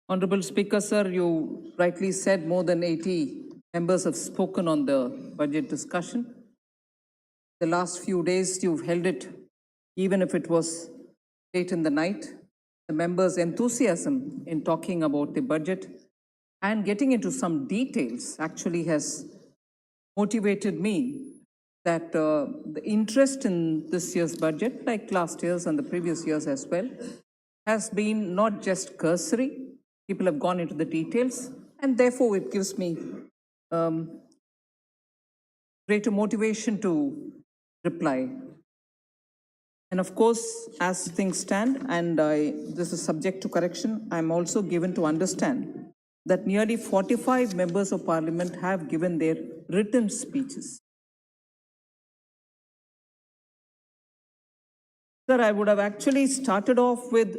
Honorable Speaker, sir, you rightly said more than 80 members have spoken on the budget discussion. The last few days you've held it, even if it was late in the night. The members' enthusiasm in talking about the budget and getting into some details actually has motivated me that the interest in this year's budget, like last year's and the previous years as well, has been not just cursory. People have gone into the details, and therefore it gives me greater motivation to reply. And of course, as things stand, and this is subject to correction, I'm also given to understand that nearly 45 members of parliament have given their written speeches. Sir, I would have actually started off with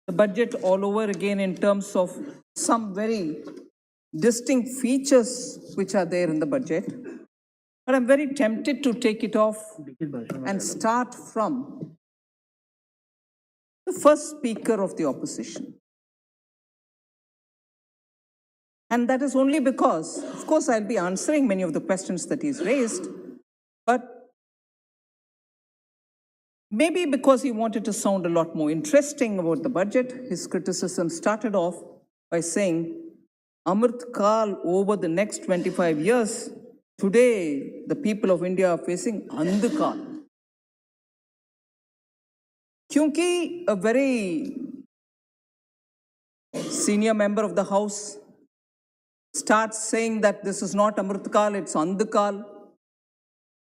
the budget all over again in terms of some very distinct features which are there in the budget. But I'm very tempted to take it off and start from the first speaker of the opposition. And that is only because, of course, I'll be answering many of the questions that he's raised, but maybe because he wanted to sound a lot more interesting about the budget, his criticism started off by saying, Amrit Kal over the next 25 years, today the people of India are facing Andhkal. Kyunki a very senior member of the House starts saying that this is not Amritkal, it's Andhkal.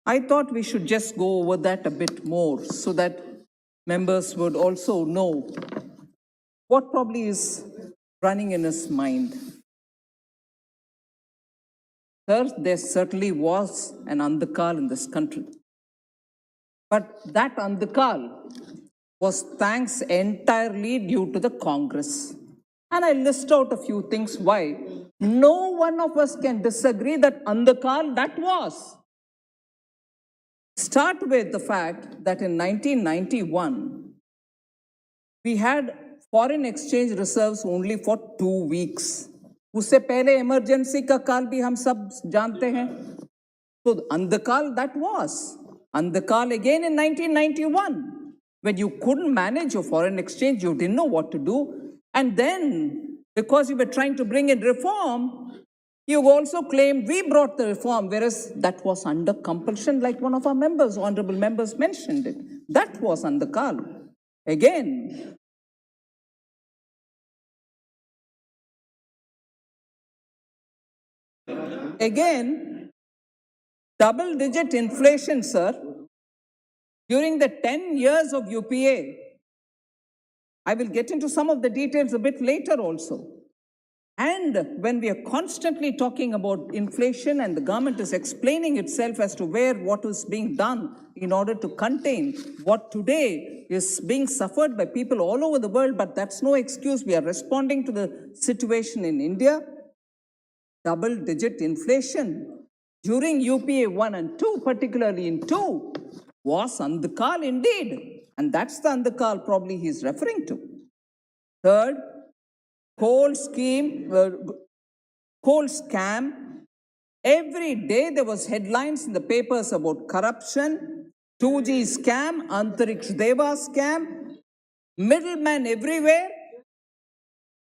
I thought we should just go over that a bit more so that members would also know what probably is running in his mind. Sir, there certainly was an Andhkal in this country. But that Andhkal was thanks entirely due to the Congress. And I list out a few things why no one of us can disagree that Andhkal that was. Start with the fact that in 1991, we had foreign exchange reserves only for 2 weeks. उससे पहले emergency का काल भी हम सब जानते हैं. So Andhkal that was. Andhkal again in 1991, when you couldn't manage your foreign exchange, you didn't know what to do. And then, because you were trying to bring in reform, you also claimed we brought the reform, whereas that was under compulsion, like one of our members, honorable members mentioned it. That was Andhkal. Again, double-digit inflation, sir, during the 10 years of UPA. I will get into some of the details a bit later also. And when we are constantly talking about inflation and the government is explaining itself as to what is being done in order to contain what today is being suffered by people all over the world, but that's no excuse. We are responding to the situation in India. Double-digit inflation during UPA 1 and 2, particularly in 2, was Andhkal indeed. And that's the Andhkal probably he's referring to. Third, coal scam. Every day there was headlines in the papers about corruption, 2G scam, Antariksh Deva scam, middlemen everywhere.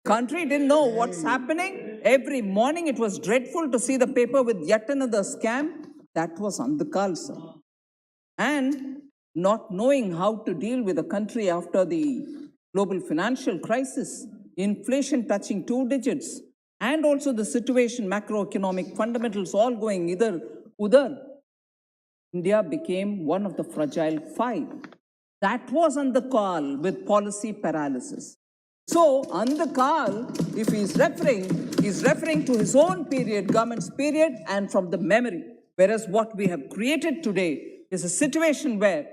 Country didn't know what's happening. Every morning it was dreadful to see the paper with yet another scam. That was Andhkal, sir. And not knowing how to deal with the country after the global financial crisis, inflation touching 2 digits, and also the situation, macroeconomic fundamentals all going either udar, India became one of the fragile 5. That was Andhkal with policy paralysis. So Andhkal, if he's referring to his own period, government's period, and from the memory. Whereas what we have created today is a situation where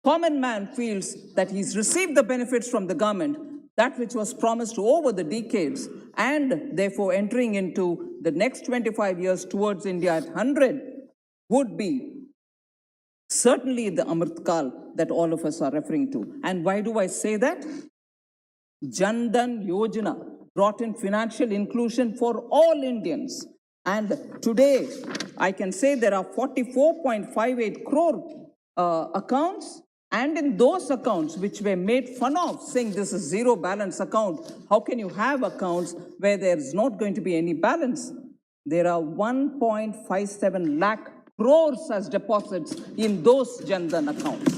common man feels that he's received the benefits from the government, that which was promised over the decades, and therefore entering into the next 25 years towards India at 100 would be certainly the Amritkal that all of us are referring to. And why do I say that? Jan Dhan Yojana, brought in financial inclusion for all Indians. And today, I can say there are 44.58 crore accounts, and in those accounts which were made fun of, saying this is zero balance account, how can you have accounts where there's not going to be any balance? There are 1.57 lakh crores as deposits in those Jan Dhan accounts.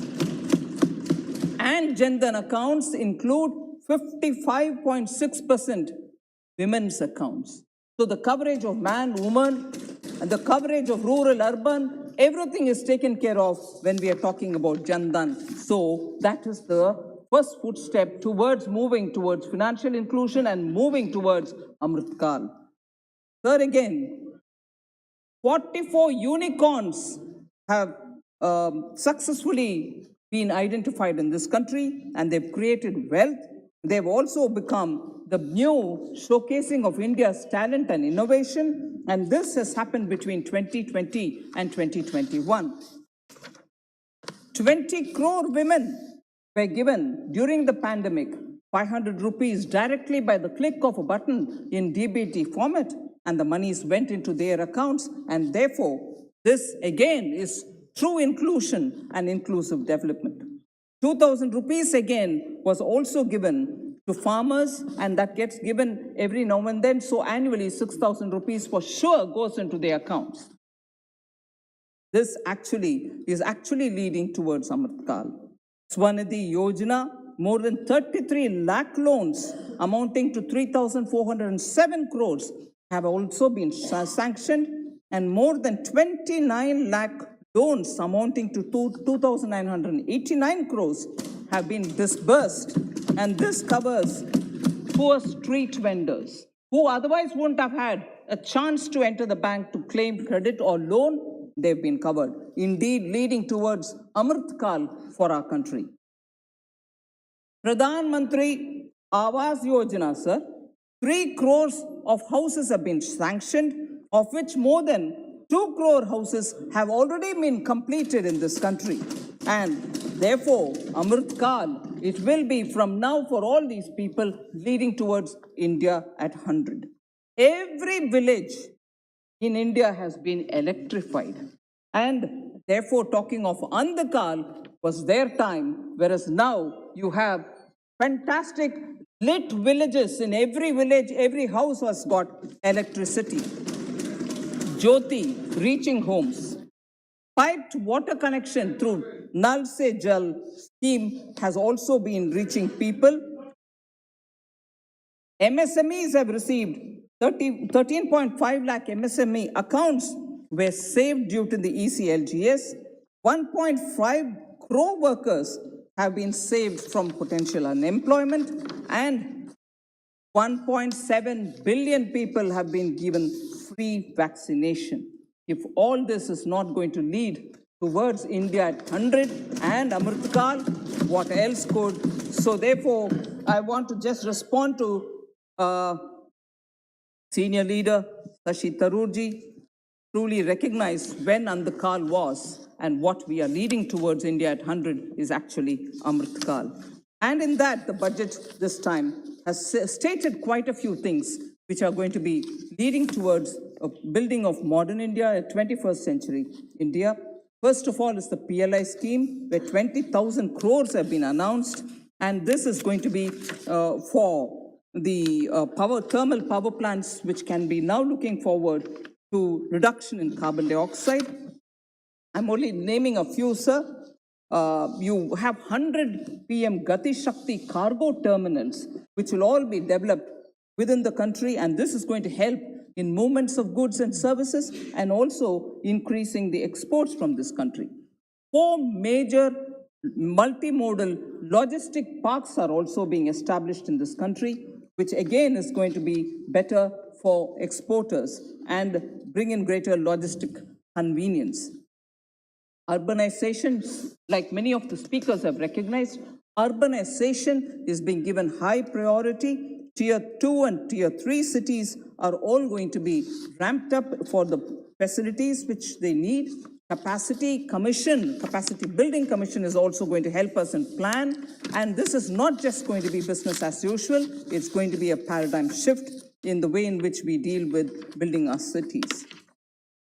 And Jan Dhan accounts include 55.6% women's accounts. So the coverage of man, woman, and the coverage of rural, urban, everything is taken care of when we are talking about Jan Dhan. So that is the first footstep towards moving towards financial inclusion and moving towards Amrit Kal. Third again, 44 unicorns have successfully been identified in this country, and they've created wealth. They've also become the new showcasing of India's talent and innovation, and this has happened between 2020 and 2021. 20 crore women were given during the pandemic 500 rupees directly by the click of a button in DBT format, and the monies went into their accounts, and therefore this again is true inclusion and inclusive development. 2,000 rupees again was also given to farmers, and that gets given every now and then, so annually 6,000 rupees for sure goes into their accounts. This is actually leading towards Amrit Kal. Swanidhi Yojana, more than 33 lakh loans amounting to 3,407 crores have also been sanctioned, and more than 29 lakh loans amounting to 2,989 crores have been disbursed, and this covers poor street vendors who otherwise wouldn't have had a chance to enter the bank to claim credit or loan. They've been covered, indeed leading towards Amrit Kal for our country. Pradhan Mantri Awas Yojana, sir, 3 crores of houses have been sanctioned, of which more than 2 crore houses have already been completed in this country. And therefore, Amrit Kal, it will be from now for all these people leading towards India at 100. Every village in India has been electrified. And therefore, talking of Andhra was their time, whereas now you have fantastic lit villages. In every village, every house has got electricity. Jyoti reaching homes. Piped water connection through Nal Se Jal scheme has also been reaching people. MSMEs have received 13.5 lakh MSME accounts were saved due to the ECLGS. 1.5 crore workers have been saved from potential unemployment, and 1.7 billion people have been given free vaccination. If all this is not going to lead towards India at 100 and Amrit Kal, what else could? So therefore, I want to just respond to senior leader Shashi Tharoorji, truly recognize when Amrit Kal was, and what we are leading towards India at 100 is actually Amrit Kal. And in that, the budget this time has stated quite a few things which are going to be leading towards a building of modern India, a 21st century India. First of all is the PLI scheme, where 20,000 crores have been announced, and this is going to be for the thermal power plants, which can be now looking forward to reduction in carbon dioxide. I'm only naming a few, sir. You have 100 PM Gati Shakti cargo terminals, which will all be developed within the country, and this is going to help in movements of goods and services, and also increasing the exports from this country. 4 major multimodal logistic parks are also being established in this country, which again is going to be better for exporters and bring in greater logistic convenience. Urbanization, like many of the speakers have recognized, urbanization is being given high priority. Tier 2 and Tier 3 cities are all going to be ramped up for the facilities which they need. capacity building commission is also going to help us in plan. And this is not just going to be business as usual. It's going to be a paradigm shift in the way in which we deal with building our cities.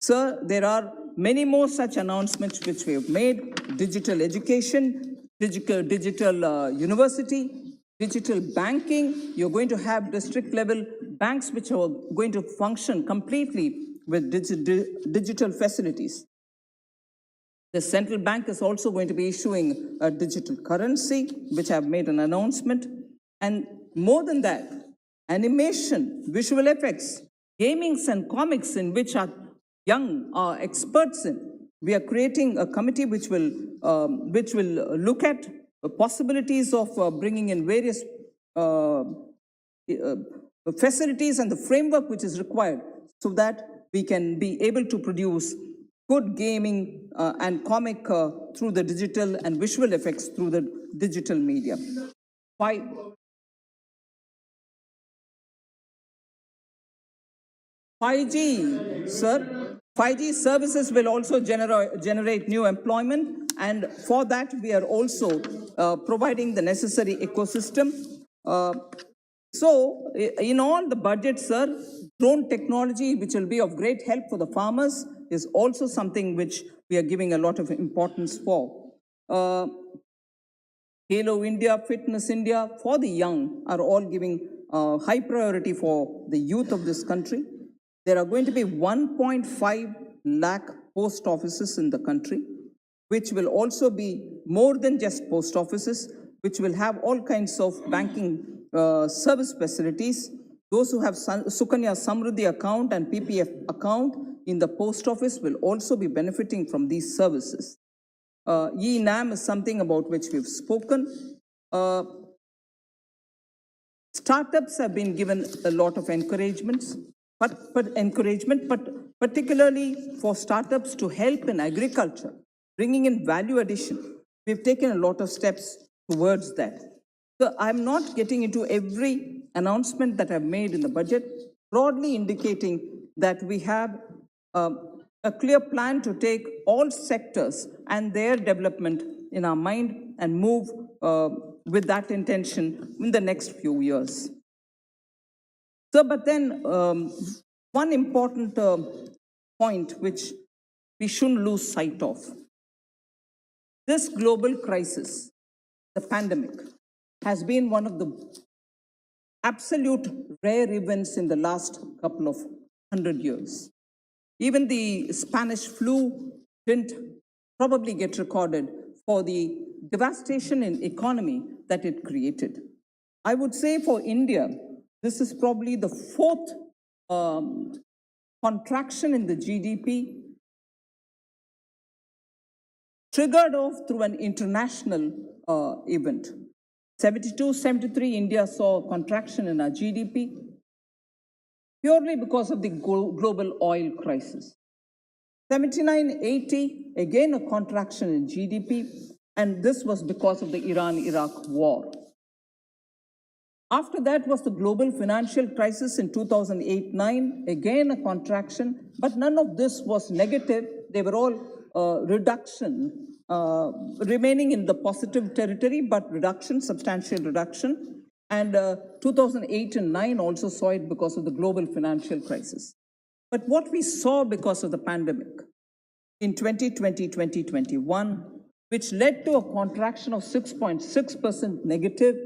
Sir, there are many more such announcements which we have made: digital education, digital university, digital banking. You're going to have district level banks which are going to function completely with digital facilities. The central bank is also going to be issuing a digital currency, which I've made an announcement. And more than that, animation, visual effects, gamings and comics, in which our young are experts in. We are creating a committee which will look at possibilities of bringing in various facilities and the framework which is required so that we can be able to produce good gaming and comic through the digital and visual effects through the digital media. 5G, sir. 5G services will also generate new employment, and for that we are also providing the necessary ecosystem. So, in all the budgets, sir, drone technology, which will be of great help for the farmers, is also something which we are giving a lot of importance for. Halo India, Fitness India for the young are all giving high priority for the youth of this country. There are going to be 1.5 lakh post offices in the country, which will also be more than just post offices, which will have all kinds of banking service facilities. Those who have Sukanya Samruddhi account and PPF account in the post office will also be benefiting from these services. E-NAM is something about which we've spoken. Startups have been given a lot of encouragements, but particularly for startups to help in agriculture, bringing in value addition. We've taken a lot of steps towards that. So I'm not getting into every announcement that I've made in the budget, broadly indicating that we have a clear plan to take all sectors and their development in our mind and move with that intention in the next few years. So, but then one important point which we shouldn't lose sight of. This global crisis, the pandemic, has been one of the absolute rare events in the last couple of 100 years. Even the Spanish flu didn't probably get recorded for the devastation in economy that it created. I would say for India, this is probably the fourth contraction in the GDP triggered off through an international event. 72-73, India saw a contraction in our GDP purely because of the global oil crisis. 79-80, again a contraction in GDP, and this was because of the Iran-Iraq war. After that was the global financial crisis in 2008-9, again a contraction, but none of this was negative. They were all reduction, remaining in the positive territory, but reduction, substantial reduction. And 2008 and 9 also saw it because of the global financial crisis. But what we saw because of the pandemic in 2020-2021, which led to a contraction of 6.6% negative,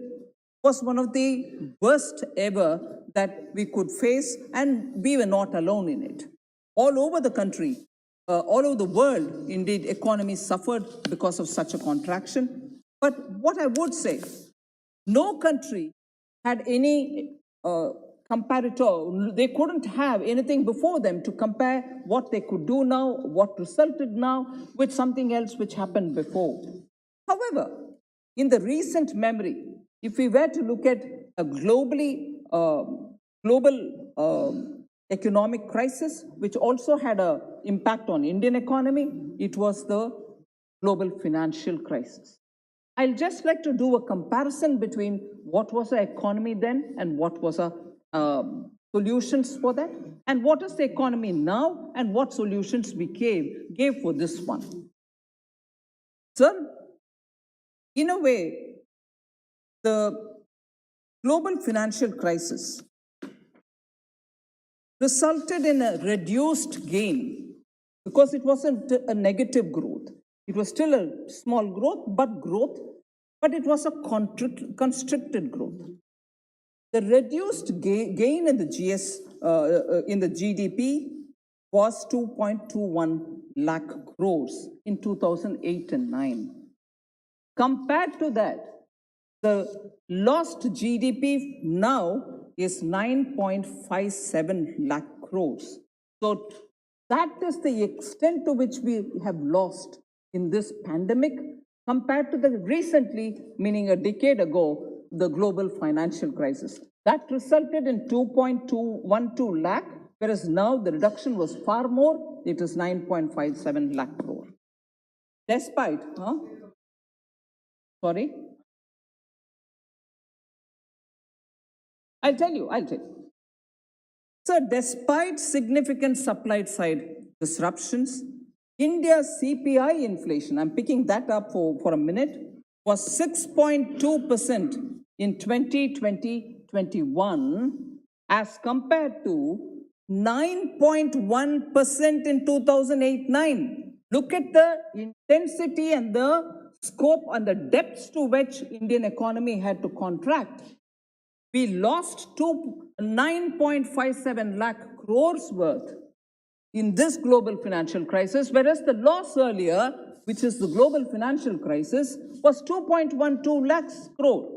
was one of the worst ever that we could face, and we were not alone in it. All over the country, all over the world, indeed, economies suffered because of such a contraction. But what I would say, no country had any comparator. They couldn't have anything before them to compare what they could do now, what resulted now, with something else which happened before. However, in the recent memory, if we were to look at a global economic crisis, which also had an impact on Indian economy, it was the global financial crisis. I'll just like to do a comparison between what was our economy then and what was our solutions for that? And what is the economy now? And what solutions we gave for this one? Sir, in a way, the global financial crisis resulted in a reduced gain because it wasn't a negative growth. It was still a small growth, but it was a constricted growth. The reduced gain in the in the GDP was 2.21 lakh crores in 2008 and 9. Compared to that, the lost GDP now is 9.57 lakh crores. So that is the extent to which we have lost in this pandemic compared to the recently, meaning a decade ago, the global financial crisis. That resulted in 2.212 lakh, whereas now the reduction was far more, it is 9.57 lakh crore. Despite, sorry? I'll tell you. So despite significant supply side disruptions, India's CPI inflation, I'm picking that up for a minute, was 6.2% in 2020-21 as compared to 9.1% in 2008-9. Look at the intensity and the scope and the depths to which Indian economy had to contract. We lost 9.57 lakh crores worth in this global financial crisis, whereas the loss earlier, which is the global financial crisis, was 2.12 lakhs crore.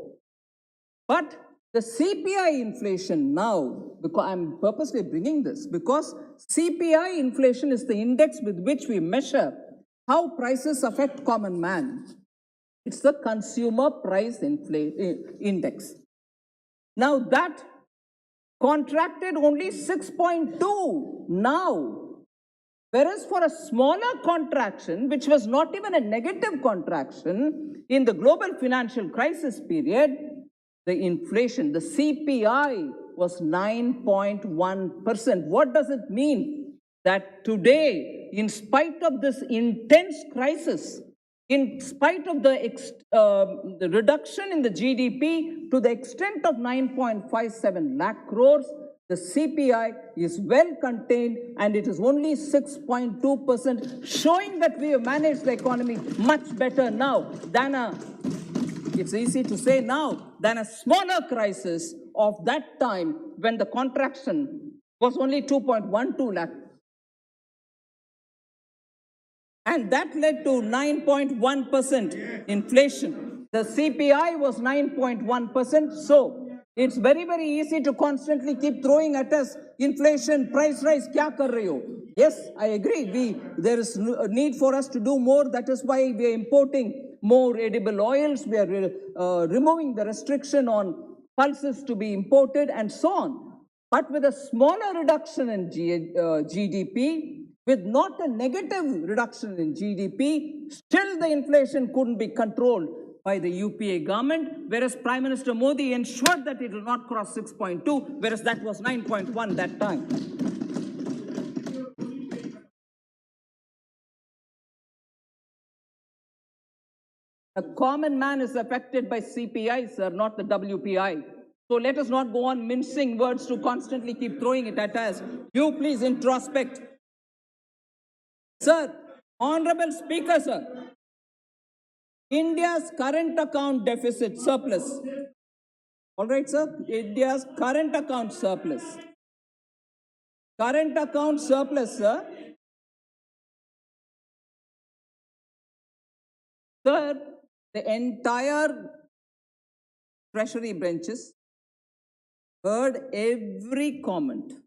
But the CPI inflation now, because I'm purposely bringing this, because CPI inflation is the index with which we measure how prices affect common man. It's the consumer price index. Now that contracted only 6.2 now. Whereas for a smaller contraction, which was not even a negative contraction in the global financial crisis period, the inflation, the CPI was 9.1%. What does it mean? That today, in spite of this intense crisis, in spite of the reduction in the GDP to the extent of 9.57 lakh crores, the CPI is well contained and it is only 6.2%, showing that we have managed the economy much better now than it's easy to say now, than a smaller crisis of that time when the contraction was only 2.12 lakh. And that led to 9.1% inflation. The CPI was 9.1%. So it's very, very easy to constantly keep throwing at us inflation, price rise, kya kar rahe ho? Yes, I agree. There is a need for us to do more. That is why we are importing more edible oils. We are removing the restriction on pulses to be imported and so on. But with a smaller reduction in GDP, with not a negative reduction in GDP, still the inflation couldn't be controlled by the UPA government, whereas Prime Minister Modi ensured that it will not cross 6.2, whereas that was 9.1 that time. A common man is affected by CPI, sir, not the WPI. So let us not go on mincing words to constantly keep throwing it at us. You please introspect. Sir, Honorable Speaker, sir, India's current account deficit surplus. All right, sir, India's current account surplus. Current account surplus, sir. Sir, the entire treasury branches heard every comment.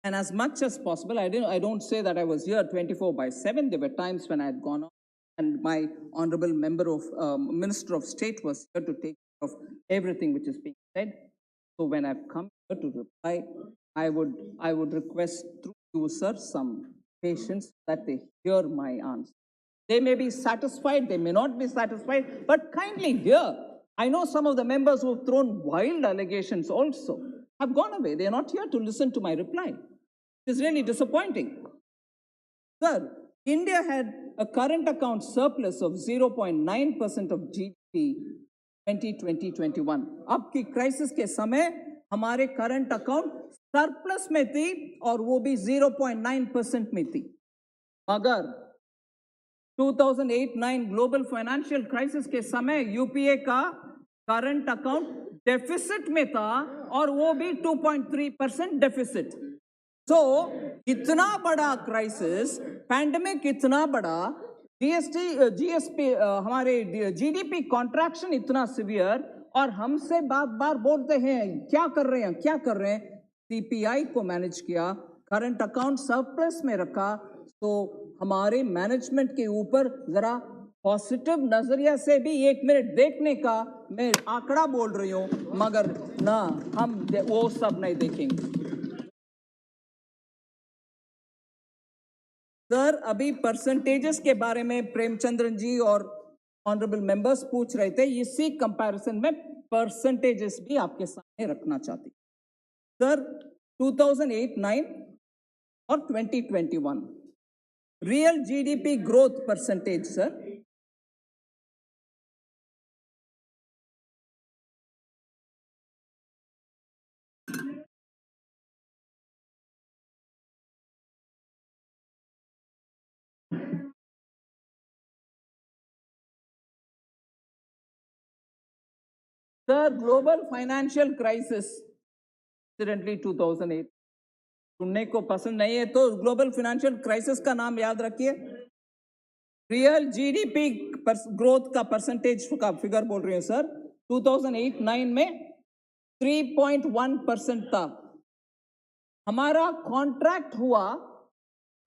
And as much as possible, I don't say that I was here 24/7. There were times when I had gone on, and my honorable Minister of State was here to take care of everything which is being said. So when I've come here to reply, I would request through you, sir, some patience that they hear my answer. They may be satisfied, they may not be satisfied, but kindly hear. I know some of the members who have thrown wild allegations also. have gone away. They are not here to listen to my reply. It is really disappointing. Sir, India had a current account surplus of 0.9% of GDP 2020-21. अब की crisis के समय हमारे current account surplus में थी और वो भी 0.9% में थी. मगर 2008-9 ग्लोबल फाइनेंशियल क्राइसिस के समय यूपीए का करंट अकाउंट डेफिसिट में था और वो भी 2.3% डेफिसिट. तो इतना बड़ा क्राइसिस, पैंडेमिक इतना बड़ा, जीएसपी हमारे जीडीपी कॉन्ट्रैक्शन इतना सिवियर, और हमसे बार बार बोलते हैं क्या कर रहे हैं. सीपीआई को मैनेज किया, करंट अकाउंट सरप्लस में रखा. तो हमारे मैनेजमेंट के ऊपर जरा पॉजिटिव नजरिया से भी 1 मिनट देखने का मैं आंकड़ा बोल रही हूं, मगर ना, हम वो सब नहीं देखेंगे. सर, अभी परसेंटेजेस के बारे में प्रेमचंद्रन जी और ऑनरेबल मेंबर्स पूछ रहे थे. इसी कंपैरिजन में परसेंटेजेस भी आपके सामने रखना चाहती. सर, 2008-9 और 2021 real GDP growth percentage. Sir, sir, global financial crisis incidentally 2008 सुनने को पसंद नहीं है तो ग्लोबल फाइनेंशियल क्राइसिस का नाम याद रखिए. रियल जीडीपी ग्रोथ का परसेंटेज का फिगर बोल रही हूं सर. 2008-9 में 3.1% था. हमारा कॉन्ट्रैक्ट हुआ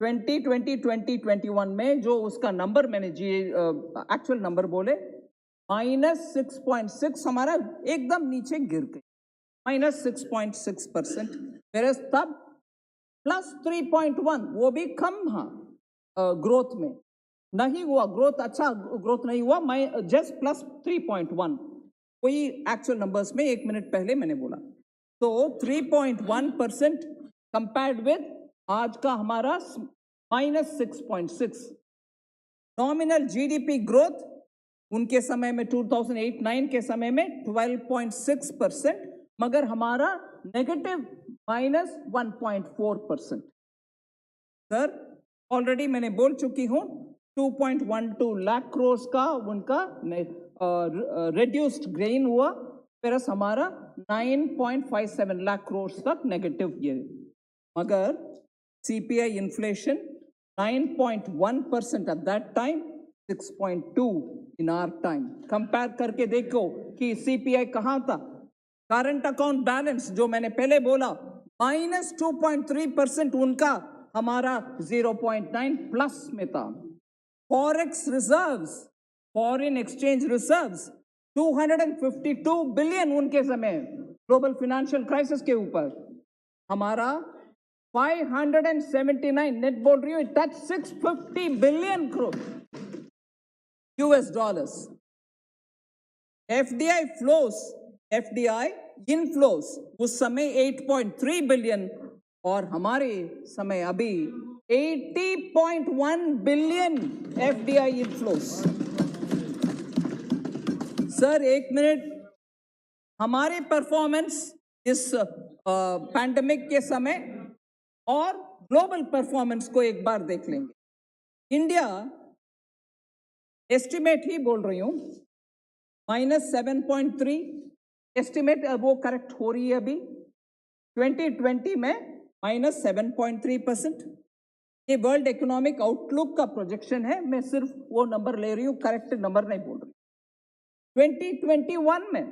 2020-2021 में, जो उसका नंबर मैंने एक्चुअल नंबर बोले, -6.6 हमारा एकदम नीचे गिर गई, -6.6%. मेरे तब +3.1, वो भी कम ग्रोथ में नहीं हुआ. ग्रोथ अच्छा ग्रोथ नहीं हुआ, जस्ट +3.1. कोई एक्चुअल नंबर्स में 1 मिनट पहले मैंने बोला. तो 3.1% कंपेयर्ड विद आज का हमारा -6.6. नॉमिनल जीडीपी ग्रोथ उनके समय में 2008-9 के समय में 12.6%, मगर हमारा नेगेटिव -1.4%. सर, ऑलरेडी मैंने बोल चुकी हूं 2.12 लाख करोड़ का उनका रिड्यूस्ड गेन हुआ, फिर हमारा 9.57 लाख करोड़ तक नेगेटिव गेन. मगर CPI inflation 9.1% at that time, 6.2 in our time. Compare करके देखो कि सीपीआई कहां था. करंट अकाउंट बैलेंस जो मैंने पहले बोला -2.3% उनका, हमारा 0.9 प्लस में था. Forex reserves, foreign exchange reserves 252 billion उनके समय ग्लोबल फाइनेंशियल क्राइसिस के ऊपर. हमारा 579, नेट बोल रही हूँ, touch 650 billion crore US$. FDI flows, FDI inflows उस समय 8.3 बिलियन, और हमारे समय अभी 80.1 billion FDI inflows. Sir, 1 minute, हमारे परफॉर्मेंस इस पैंडेमिक के समय और ग्लोबल परफॉर्मेंस को एक बार देख लेंगे. इंडिया एस्टिमेट ही बोल रही हूं, -7.3 एस्टिमेट, वो करेक्ट हो रही है अभी. 2020 में -7.3%. ये वर्ल्ड इकोनॉमिक आउटलुक का प्रोजेक्शन है, मैं सिर्फ वो नंबर ले रही हूं, करेक्ट नंबर नहीं बोल रही. 2021 में,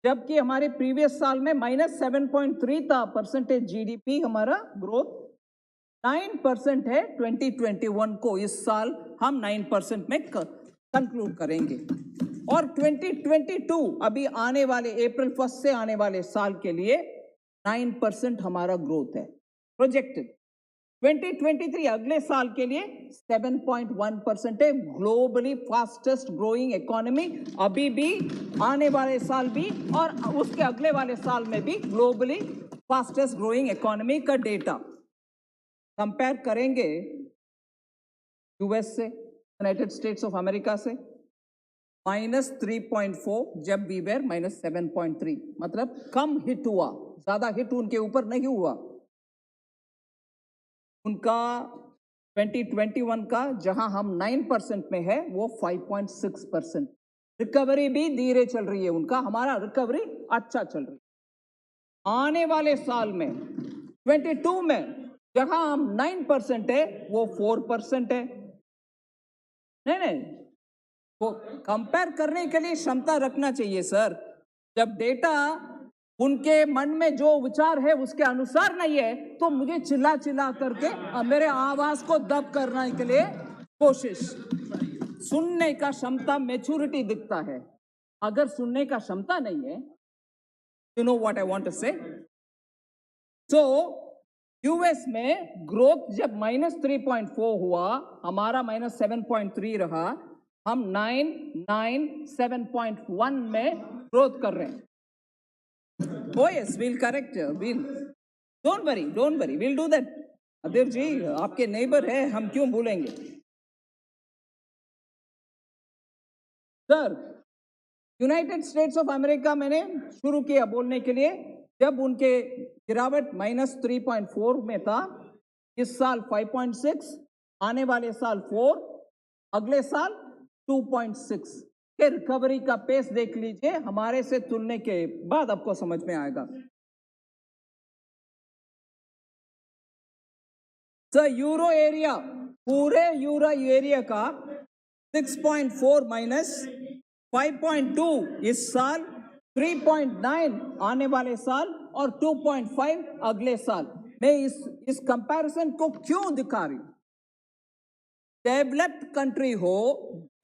जबकि हमारे प्रीवियस साल में -7.3 था परसेंटेज जीडीपी, हमारा ग्रोथ 9% है. 2021 को, इस साल हम 9% में कंक्लूड करेंगे. और 2022 अभी आने वाले अप्रैल 1 से आने वाले साल के लिए 9% हमारा ग्रोथ है प्रोजेक्टेड. 2023 अगले साल के लिए 7.1% है, ग्लोबली फास्टेस्ट ग्रोइंग इकोनॉमी, अभी भी, आने वाले साल भी और उसके अगले वाले साल में भी ग्लोबली फास्टेस्ट ग्रोइंग इकोनॉमी का डेटा कंपेयर करेंगे यूएस से, यूनाइटेड स्टेट्स ऑफ अमेरिका से, -3.4 जब वी वेर -7.3, मतलब कम हिट हुआ, ज्यादा हिट उनके ऊपर नहीं हुआ। उनका 2021 का जहां हम 9% में है वो 5.6%, रिकवरी भी धीरे चल रही है उनका, हमारा रिकवरी अच्छा चल रही है। आने वाले साल में 22 में जहां हम 9% है वो 4% है। नहीं, वो कंपेयर करने के लिए क्षमता रखना चाहिए सर। जब डेटा उनके मन में जो विचार है उसके अनुसार नहीं है तो मुझे चिल्ला चिल्ला करके मेरे आवाज को दब करने के लिए कोशिश। सुनने का क्षमता मैच्योरिटी दिखता है, अगर सुनने का क्षमता नहीं है, you know what I want to say. So US में ग्रोथ जब -3.4 हुआ, हमारा -7.3 रहा, हम 7.1 में ग्रोथ कर रहे हैं। Oh yes, we'll correct. Don't worry, we'll do that. अदेव जी आपके नेबर है, हम क्यों भूलेंगे। Sir, United states of America मैंने शुरू किया बोलने के लिए, जब उनके गिरावट -3.4 में था, इस साल 5.6, आने वाले साल 4, अगले साल 2.6 के रिकवरी का पेस देख लीजिए, हमारे से तुलने के बाद आपको समझ में आएगा। सर यूरो एरिया, पूरे यूरो एरिया का 6.4 माइनस 5.2 इस साल, 3.9 आने वाले साल और 2.5 अगले साल। मैं इस कंपैरिजन को क्यों दिखा रही हूं? डेवलप्ड कंट्री हो,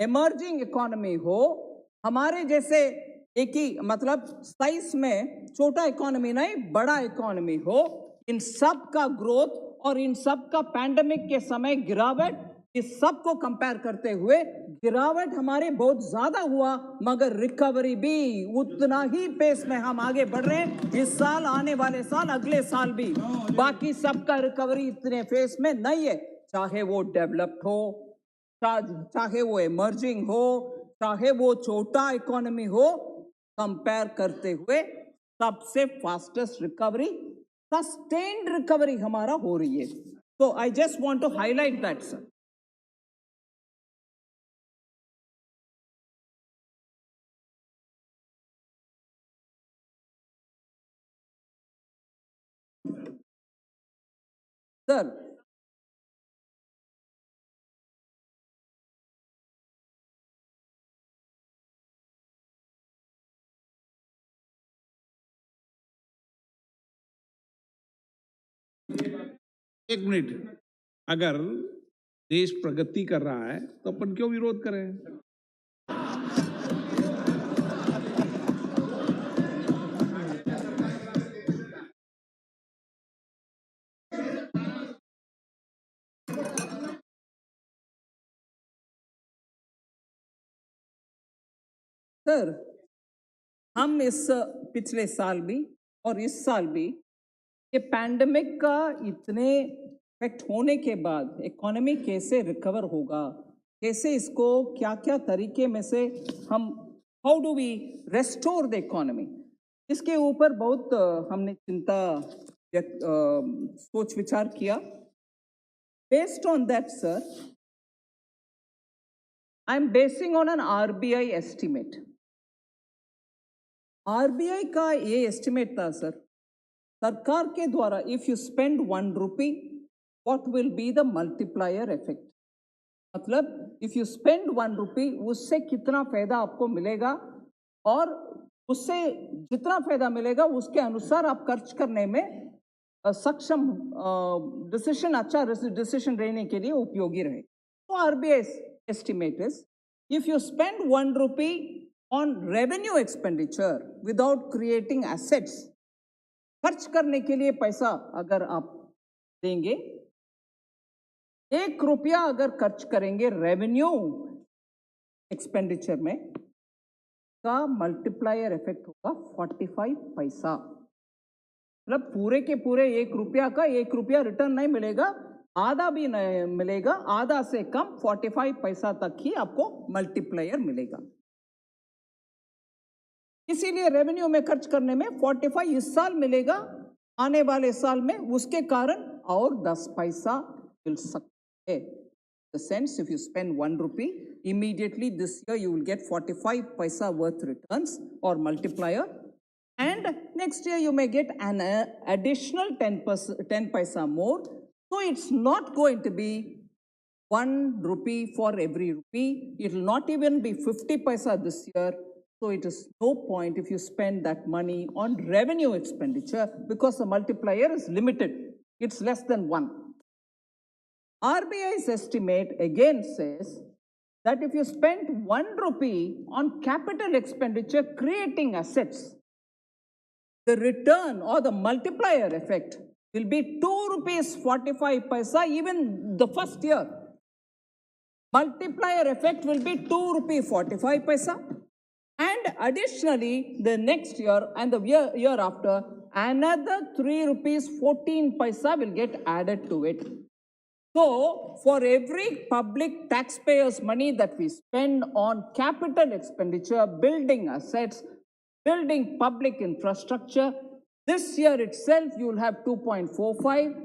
इमर्जिंग इकोनॉमी हो, हमारे जैसे एक ही मतलब साइज में छोटा इकोनॉमी नहीं बड़ा इकोनॉमी हो, इन सब का ग्रोथ और इन सब का पैंडेमिक के समय गिरावट, इस सब को कंपेयर करते हुए गिरावट हमारे बहुत ज्यादा हुआ, मगर रिकवरी भी उतना ही पेस में हम आगे बढ़ रहे हैं, इस साल, आने वाले साल, अगले साल भी। बाकी सबका रिकवरी इतने फेस में नहीं है, चाहे वो डेवलप्ड हो, चाहे वो इमर्जिंग हो, चाहे वो छोटा इकोनॉमी हो, कंपेयर करते हुए सबसे फास्टेस्ट रिकवरी, सस्टेन्ड रिकवरी हमारा हो रही है। तो I just want to highlight that sir. Sir एक मिनट, अगर देश प्रगति कर रहा है तो अपन क्यों विरोध करें? सर, हम इस पिछले साल भी और इस साल भी ये पैंडेमिक का इतने इफेक्ट होने के बाद इकोनॉमी कैसे रिकवर होगा, कैसे इसको क्या क्या तरीके में से हम, how do we restore the economy, इसके ऊपर बहुत हमने चिंता सोच विचार किया। Based on that sir, I am basing on an RBI estimate. RBI का ये एस्टिमेट था सर, सरकार के द्वारा if you spend 1 rupee what will be the multiplier effect, मतलब इफ यू स्पेंड 1 रुपी उससे कितना फायदा आपको मिलेगा, और उससे जितना फायदा मिलेगा उसके अनुसार आप खर्च करने में सक्षम, डिसीजन, अच्छा डिसीजन रहने के लिए उपयोगी रहे। तो RBI estimate is if you spend 1 rupee on revenue expenditure without creating assets, खर्च करने के लिए पैसा अगर आप देंगे ₹1 अगर खर्च करेंगे रेवेन्यू एक्सपेंडिचर में का मल्टीप्लायर इफेक्ट होगा 45 पैसा। मतलब पूरे के पूरे ₹1 का ₹1 रिटर्न नहीं मिलेगा, आधा भी नहीं मिलेगा, आधा से कम 45 पैसा तक ही आपको मल्टीप्लायर मिलेगा। इसीलिए रेवेन्यू में खर्च करने में 45 इस साल मिलेगा, आने वाले साल में उसके कारण और 10 पैसा मिल सकते हैं। The sense if you spend ₹1, immediately this year you will get 45 paisa worth returns or multiplier, and next year you may get an additional 10 paisa more. So it's not going to be ₹1 for every rupee. It will not even be 50 paisa this year. So it is no point if you spend that money on revenue expenditure because the multiplier is limited. It's less than 1. RBI's estimate again says that if you spend ₹1 on capital expenditure creating assets, the return or the multiplier effect will be ₹2.45 even the first year. Multiplier effect will be ₹2.45. And additionally, the next year and the year after, another ₹3.14 will get added to it. So, for every public taxpayers' money that we spend on capital expenditure, building assets, building public infrastructure, this year itself you will have 2.45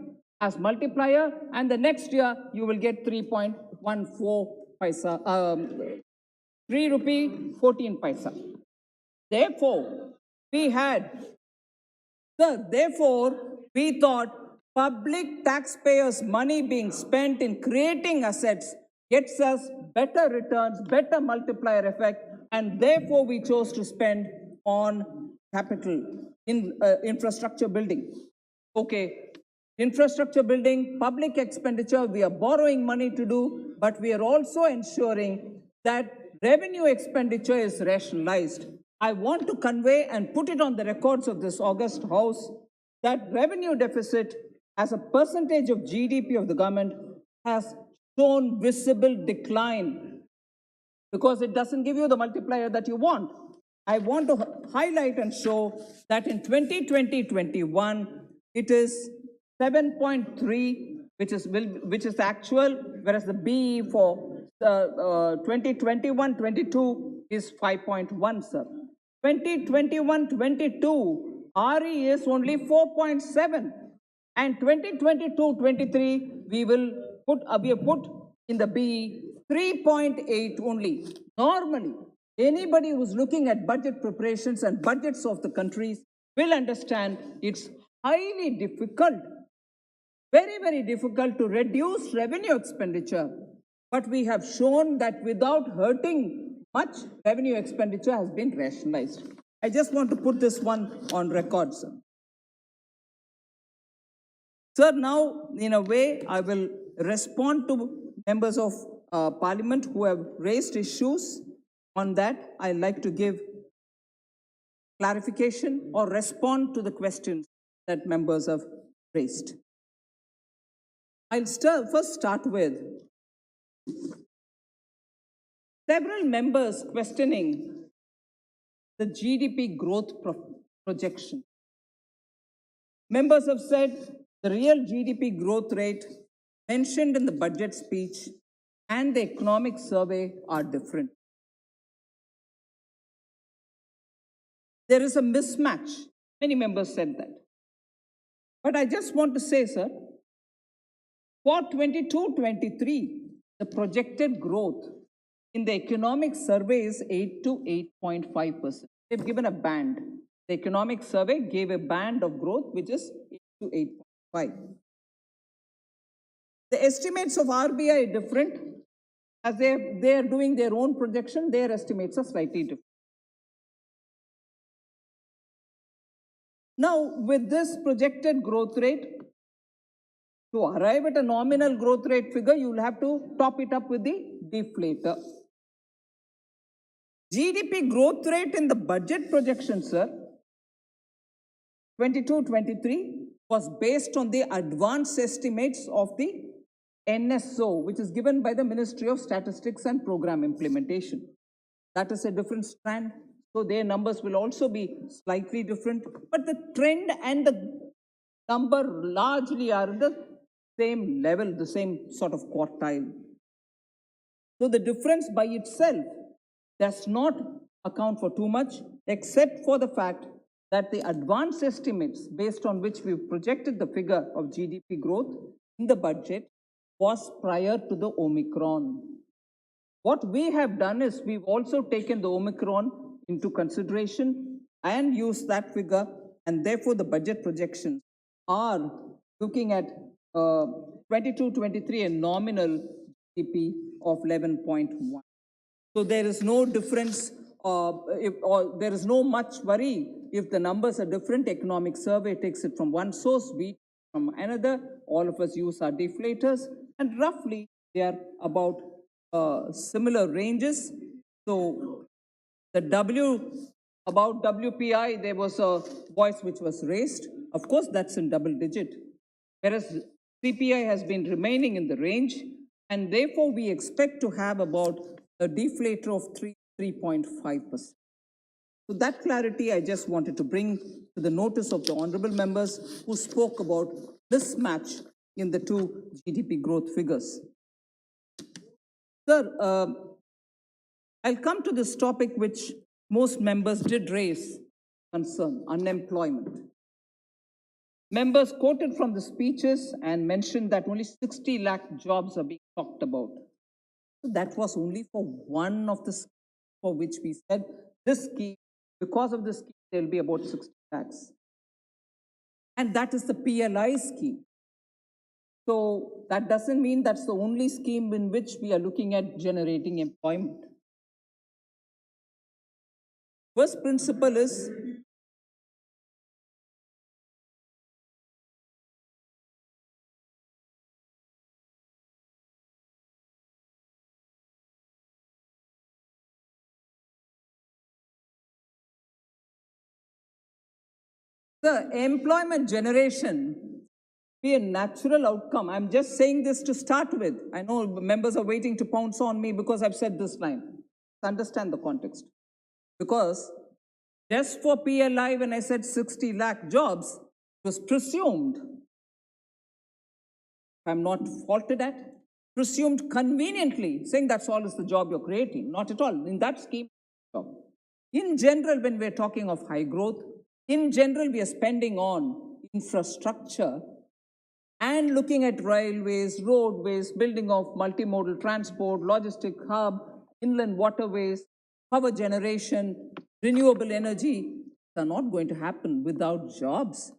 as multiplier, and the next year you will get 3.14 paisa, ₹3.14. Therefore, we thought public taxpayers' money being spent in creating assets gets us better returns, better multiplier effect, and therefore we chose to spend on capital in infrastructure building. Okay, infrastructure building, public expenditure, we are borrowing money to do, but we are also ensuring that revenue expenditure is rationalized. I want to convey and put it on the records of this august house that revenue deficit as a percentage of GDP of the government has shown visible decline because it doesn't give you the multiplier that you want. I want to highlight and show that in 2020-21, it is 7.3, which is actual, whereas the BE for 2021-22 is 5.1, sir. 2021-22, RE is only 4.7, and 2022-23 we have put in the BE 3.8 only. Normally, anybody who's looking at budget preparations and budgets of the countries will understand it's highly difficult, very, very difficult to reduce revenue expenditure. But we have shown that without hurting much, revenue expenditure has been rationalized. I just want to put this one on record, sir. Sir, now, in a way, I will respond to members of Parliament who have raised issues. On that, I'd like to give clarification or respond to the questions that members have raised. I'll first start with several members questioning the GDP growth projection. Members have said the real GDP growth rate mentioned in the budget speech and the economic survey are different. There is a mismatch. Many members said that. But I just want to say, sir, for 22-23, the projected growth in the economic survey is 8 to 8.5%. They've given a band. The economic survey gave a band of growth which is 8 to 8.5. The estimates of RBI are different. As they are doing their own projection, their estimates are slightly different. Now, with this projected growth rate, to arrive at a nominal growth rate figure, you will have to top it up with the deflator. GDP growth rate in the budget projection, sir, 22-23 was based on the advanced estimates of the NSO, which is given by the Ministry of Statistics and Program Implementation. That is a different strand. So their numbers will also be slightly different, but the trend and the number largely are the same level, the same sort of quartile. So the difference by itself does not account for too much, except for the fact that the advance estimates based on which we've projected the figure of GDP growth in the budget was prior to the Omicron. What we have done is we've also taken the Omicron into consideration and used that figure, and therefore the budget projections are looking at 22-23 a nominal GDP of 11.1. So there is no difference, or there is no much worry if the numbers are different. Economic survey takes it from one source, we from another. All of us use our deflators, and roughly they are about similar ranges. So the about WPI, there was a voice which was raised. Of course, that's in double digit, whereas CPI has been remaining in the range, and therefore we expect to have about a deflator of 3.5%. So that clarity I just wanted to bring to the notice of the honorable members who spoke about mismatch in the two GDP growth figures. Sir, I'll come to this topic which most members did raise concern, unemployment. Members quoted from the speeches and mentioned that only 60 lakh jobs are being talked about. So that was only for one of the schemes for which we said this scheme, because of this scheme, there will be about 60 lakhs. And that is the PLI scheme. So that doesn't mean that's the only scheme in which we are looking at generating employment. First principle is the employment generation be a natural outcome. I'm just saying this to start with. I know members are waiting to pounce on me because I've said this line. Understand the context. Because just for PLI, when I said 60 lakh jobs, it was presumed, if I'm not faulted at, presumed conveniently, saying that's all is the job you're creating. Not at all. In that scheme, in general, when we're talking of high growth, in general, we are spending on infrastructure and looking at railways, roadways, building of multimodal transport, logistic hub, inland waterways, power generation, renewable energy, are not going to happen without jobs.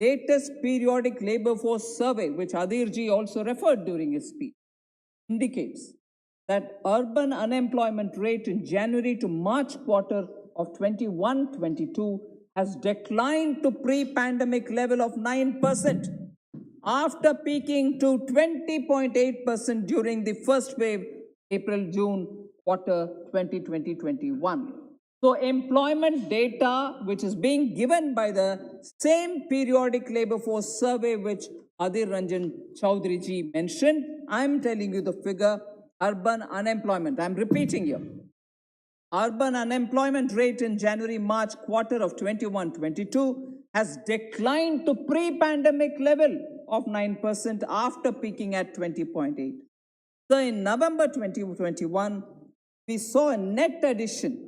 Latest periodic labor force survey, which Adirji also referred during his speech, indicates that urban unemployment rate in January to March quarter of 21-22 has declined to pre-pandemic level of 9%, after peaking to 20.8% during the first wave, April-June quarter 2020-21. So employment data, which is being given by the same periodic labor force survey which Adir Ranjan Chaudhary ji mentioned, I'm telling you the figure, urban unemployment, I'm repeating here. Urban unemployment rate in January-March quarter of 21-22 has declined to pre-pandemic level of 9% after peaking at 20.8. So in November 2021, we saw a net addition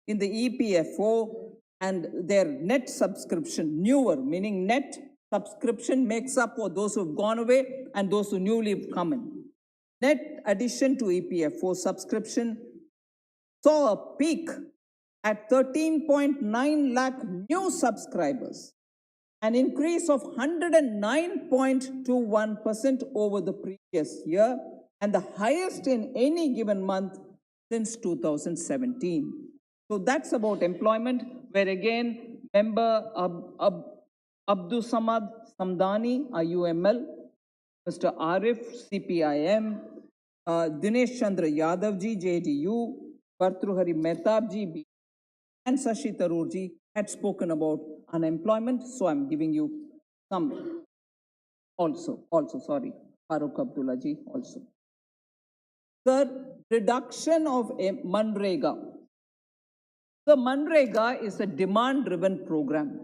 in the EPFO, and their net subscription, newer, meaning net subscription makes up for those who have gone away and those who newly have come in. Net addition to EPFO subscription saw a peak at 13.9 lakh new subscribers, an increase of 109.21% over the previous year, and the highest in any given month since 2017. So that's about employment, where again, member Abdul Samad Samdani, IUML, Mr. Arif, CPIM, Dinesh Chandra Yadavji, JDU, Bhartruhari Mehtabji, and Sashi Tharoorji had spoken about unemployment. So I'm giving you some also, sorry. Farooq Abdullah ji also. Sir, reduction of Manrega. The Manrega is a demand-driven program.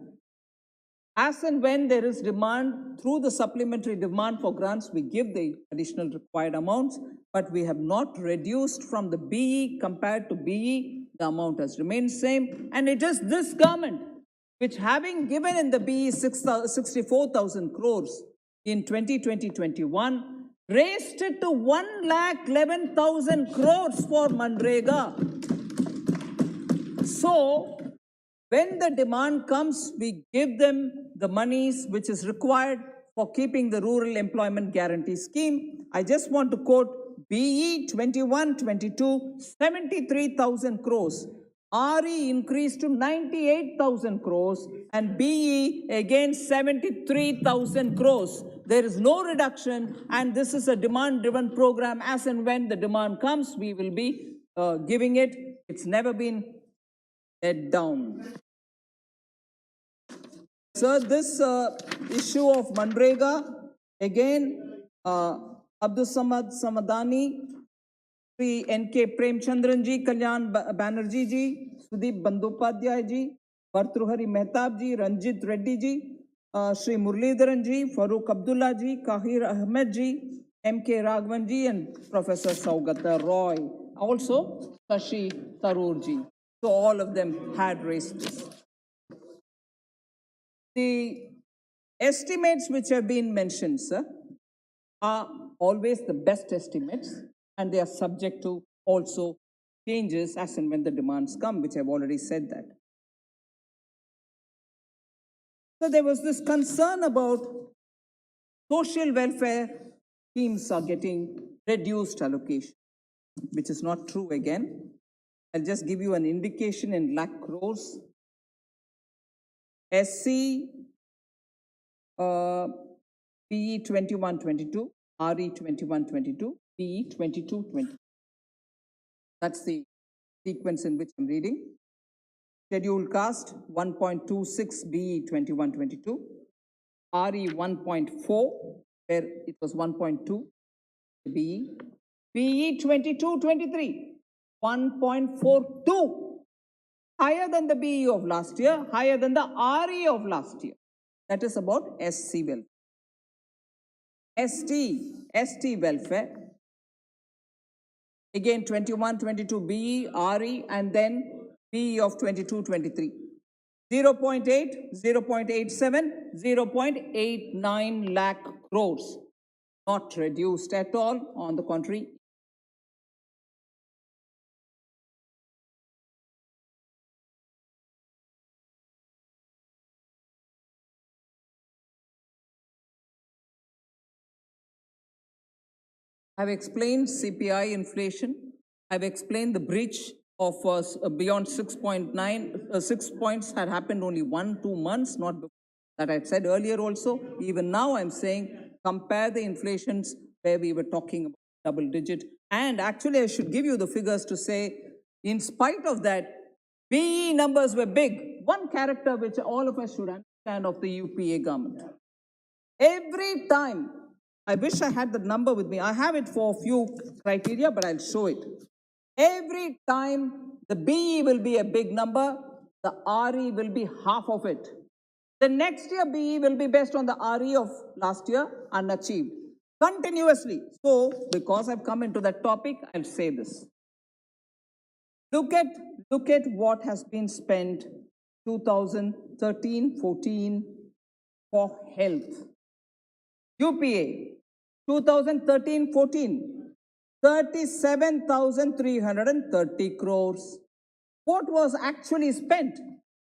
As and when there is demand, through the supplementary demand for grants, we give the additional required amounts, but we have not reduced from the BE compared to BE. The amount has remained same, and it is this government which, having given in the BE 64,000 crores in 2020-21, raised it to 1,11,000 crores for Manrega. So, when the demand comes, we give them the monies which is required for keeping the rural employment guarantee scheme. I just want to quote BE 21-22, 73,000 crores. RE increased to 98,000 crores and BE again 73,000 crores. There is no reduction, and this is a demand-driven program. As and when the demand comes, we will be giving it. It's never been head down. Sir, this issue of Manrega, again, Abdul Samad Samadani, Sri N.K. Premchandran ji, Kalyan Banerjee ji, Sudeep Bandopadhyay ji, Bhartruhari Mehtab ji, Ranjit Reddy ji, Sri Muralidharan ji, Farooq Abdullah ji, Kahir Ahmed ji, M.K. Raghavan ji, and Professor Saugata Roy. Also, Shashi Tharoor ji. So all of them had raised this. The estimates which have been mentioned, sir, are always the best estimates, and they are subject to also changes as and when the demands come, which I've already said that. So there was this concern about social welfare schemes are getting reduced allocation, which is not true again. I'll just give you an indication in lakh crores. SC, PE 21-22, RE 21-22, PE 22-20. That's the sequence in which I'm reading. Scheduled caste 1.26 BE 21-22, RE 1.4, where it was 1.2 BE, PE 22-23, 1.42, higher than the BE of last year, higher than the RE of last year. That is about SC welfare. ST welfare, again 21-22 BE, RE, and then BE of 22-23. 0.8, 0.87, 0.89 lakh crores. Not reduced at all, on the contrary. I've explained CPI inflation. I've explained the breach of beyond 6.9, 6 points had happened only 1-2 months, not before. That I said earlier also. Even now I'm saying compare the inflations where we were talking about double digit. And actually I should give you the figures to say, in spite of that, BE numbers were big. One character which all of us should understand of the UPA government. Every time, I wish I had the number with me. I have it for a few criteria, but I'll show it. Every time the BE will be a big number, the RE will be half of it. The next year BE will be based on the RE of last year, unachieved. Continuously. So, because I've come into that topic, I'll say this. Look at what has been spent 2013-14 for health. UPA, 2013-14, 37,330 crores. What was actually spent?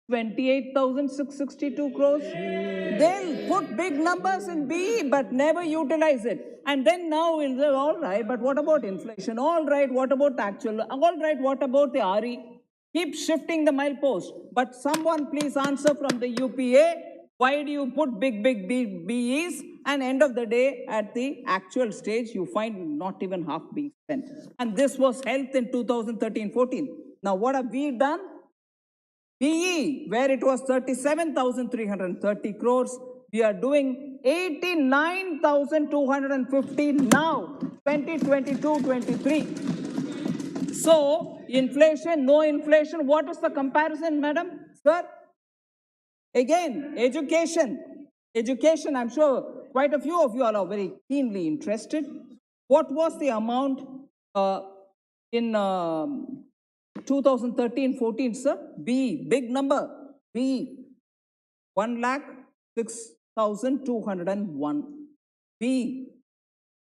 28,662 crores. They'll put big numbers in BE but never utilize it. And then now we'll say, all right, but what about inflation? All right, what about actual? All right, what about the RE? Keep shifting the milepost. But someone please answer from the UPA, why do you put big BEs, and end of the day, at the actual stage, you find not even half being spent. And this was health in 2013-14. Now, what have we done? BE, where it was 37,330 crores, we are doing 89,250 now, 2022-23. So, inflation, no inflation, what is the comparison, madam, sir? Again, education. Education, I'm sure quite a few of you all are very keenly interested. What was the amount in 2013-14, sir? B, big number, B, 1,06,201. B,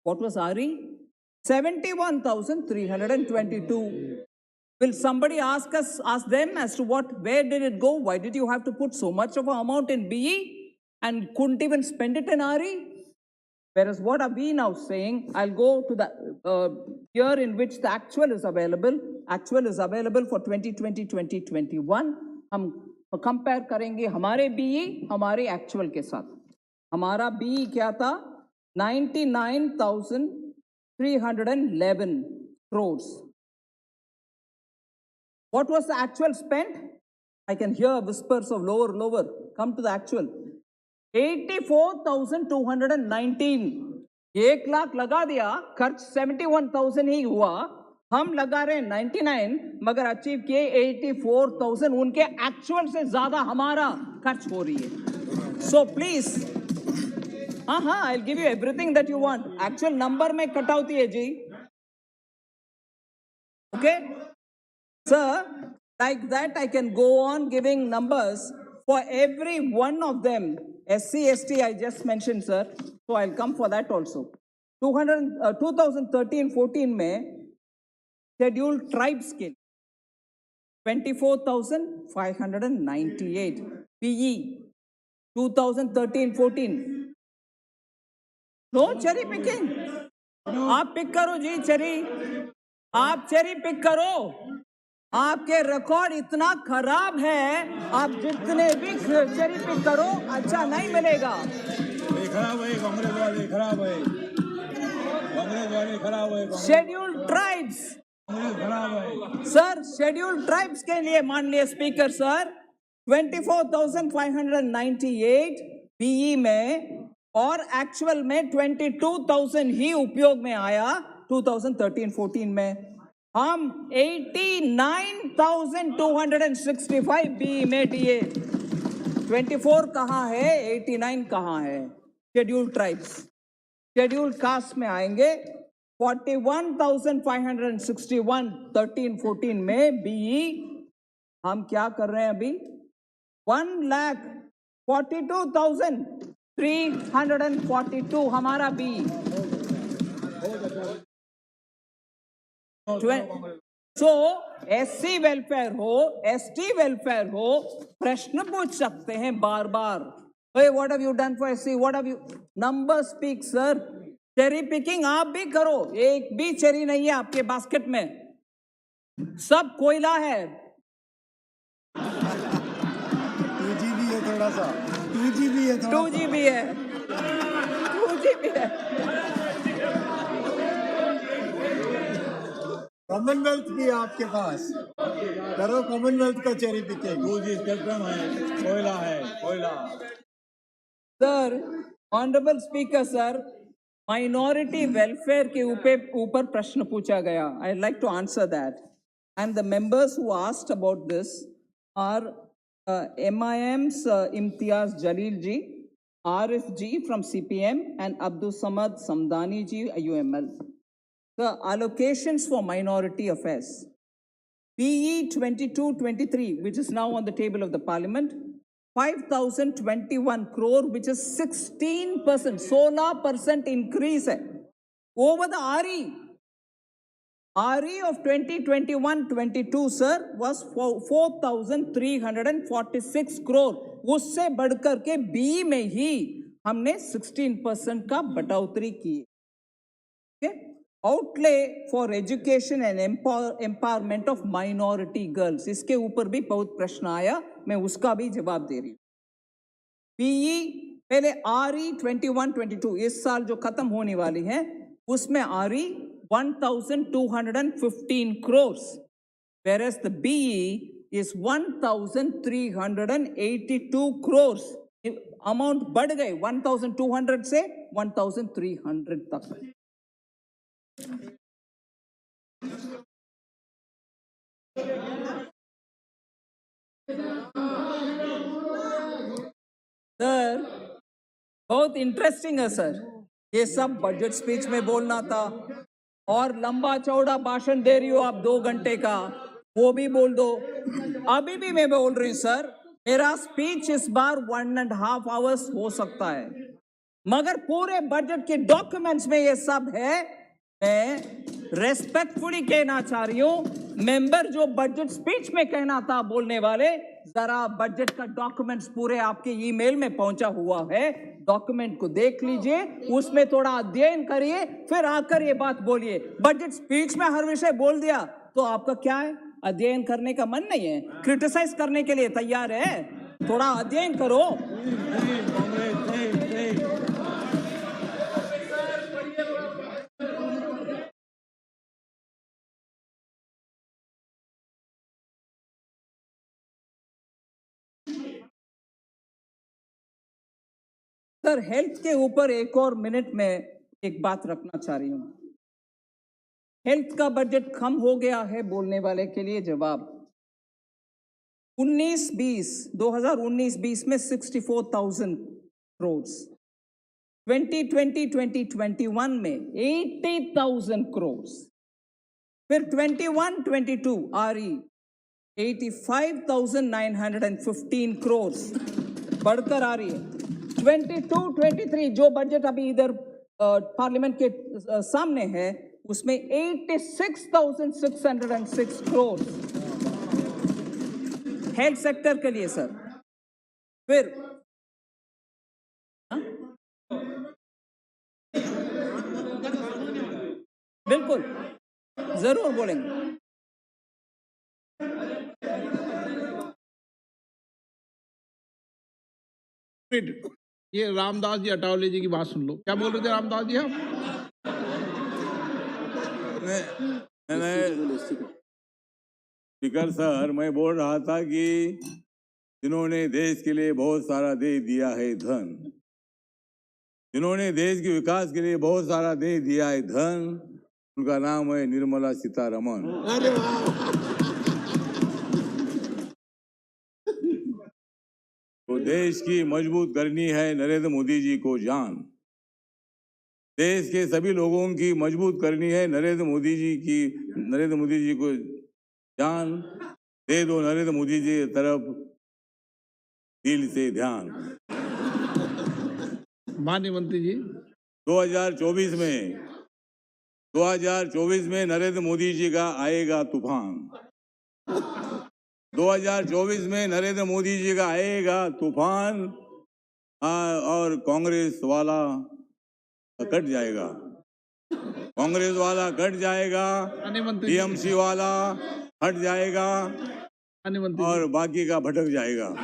what was RE? 71,322. Will somebody ask them as to where did it go? Why did you have to put so much of an amount in BE and couldn't even spend it in RE? Whereas what are we now saying? I'll go to the year in which the actual is available. Actual is available for 2020-2021. हम compare करेंगे हमारे BE हमारे actual के साथ. हमारा BE क्या था? 99,311 crores. What was the actual spent? I can hear whispers of lower. Come to the actual. 84,219. 1 lakh लगा दिया, खर्च 71,000 ही हुआ. हम लगा रहे 99 मगर अचीव किए 84,000. उनके एक्चुअल से ज्यादा हमारा खर्च हो रही है. So please, I'll give you everything that you want. Actual number में कटौती है जी. Okay? Sir, like that I can go on giving numbers for every one of them. SC, ST I just mentioned, sir. So I'll come for that also. 2013-14 में scheduled tribe skill 24,598 PE. 2013-14. No cherry picking. आप pick करो जी cherry. आप cherry pick करो. आपके record इतना खराब है, आप जितने भी चेरी पिक करो अच्छा नहीं मिलेगा. Scheduled tribes sir, scheduled tribes के लिए माननीय स्पीकर सर 24,598 बीई में और एक्चुअल में 22,000 ही उपयोग में आया 2013-14 में. हम 89,265 बी में दिए. 24 कहाँ है, 89 कहाँ है? Scheduled tribes. शेड्यूल्ड कास्ट में आएंगे 41,561 13-14 में बीई. हम क्या कर रहे हैं अभी? 1,42,342 हमारा बी. So, SC वेलफेयर हो, ST वेलफेयर हो, प्रश्न पूछ सकते हैं बार बार. Hey, what have you done for SC? What have you? Numbers speak, sir. Cherry picking आप भी करो. एक भी चेरी नहीं है आपके बास्केट में, सब कोयला है. 2GB है, थोड़ा सा 2GB है, 2GB है, 2GB है. कॉमनवेल्थ भी है आपके पास, करो कॉमनवेल्थ का चेरी पिकिंग. 2G स्पेक्ट्रम है, कोयला है, कोयला. Sir, honourable speaker sir, minority welfare के ऊपर प्रश्न पूछा गया. I like to answer that. And the members who asked about this are MIM's Imtiaz Jaleel ji, RF ji फ्रॉम CPM and Abdul Samad Samdani ji, UML. The allocations for minority affairs. PE 22-23, which is now on the table of the parliament, 5,021 crore, which is 16%, 16% increase over the RE. RE of 2021-22, sir, was 4,346 crore. उससे बढ़कर के BE में ही हमने 16% का बढ़ोतरी की. Okay? Outlay for education and empowerment of minority girls. इसके ऊपर भी बहुत प्रश्न आया, मैं उसका भी जवाब दे रही हूँ. PE पहले RE 21-22 इस साल जो खत्म होने वाली है उसमें RE 1,215 crores, whereas the BE is 1,382 crores. Amount बढ़ गए 1200 से 1300 तक। सर बहुत इंटरेस्टिंग है सर, ये सब बजट स्पीच में बोलना था और लंबा चौड़ा भाषण दे रही हो आप 2 घंटे का, वो भी बोल दो। अभी भी मैं बोल रही हूँ सर, मेरा स्पीच इस बार 1.5 आवर्स हो सकता है, मगर पूरे बजट के डॉक्यूमेंट्स में ये सब है। मैं रेस्पेक्टफुली कहना चाह रही हूँ, मेंबर जो बजट स्पीच में कहना था बोलने वाले, जरा बजट का डॉक्यूमेंट्स पूरे आपके ईमेल में पहुंचा हुआ है, डॉक्यूमेंट को देख लीजिए, उसमें थोड़ा अध्ययन करिए, फिर आकर ये बात बोलिए। बजट स्पीच में हर विषय बोल दिया तो आपका क्या है, अध्ययन करने का मन नहीं है, क्रिटिसाइज करने के लिए तैयार है, थोड़ा अध्ययन करो। सर हेल्थ के ऊपर एक और मिनट में एक बात रखना चाह रही हूं। हेल्थ का बजट कम हो गया है बोलने वाले के लिए जवाब, 2019-20 में 64,000 करोड़, 2020-2021 में 80,000 करोड़, फिर 21-22 आ रही 85,915 करोड़ बढ़कर आ रही है। 22-23 जो बजट अभी इधर पार्लियामेंट के सामने है उसमें 86,606 करोड़ हेल्थ सेक्टर के लिए सर। फिर बिल्कुल जरूर बोलेंगे। ये रामदास जी अटावले जी की बात सुन लो, क्या बोल रहे थे रामदास जी आप? स्पीकर सर, मैं बोल रहा था कि जिन्होंने देश के लिए बहुत सारा दे दिया है धन, जिन्होंने देश के विकास के लिए बहुत सारा दे दिया है धन, उनका नाम है निर्मला सीतारमन। अरे वाह, तो देश की मजबूत करनी है नरेंद्र मोदी जी को जान, देश के सभी लोगों की मजबूत करनी है नरेंद्र मोदी जी को जान, दे दो नरेंद्र मोदी जी की तरफ दिल से ध्यान। माननीय मंत्री जी, 2024 में नरेंद्र मोदी जी का आएगा तूफान, 2024 में नरेंद्र मोदी जी का आएगा तूफान, और कांग्रेस वाला कट जाएगा, कांग्रेस वाला कट जाएगा, टीएमसी वाला हट जाएगा और बाकी का भटक जाएगा।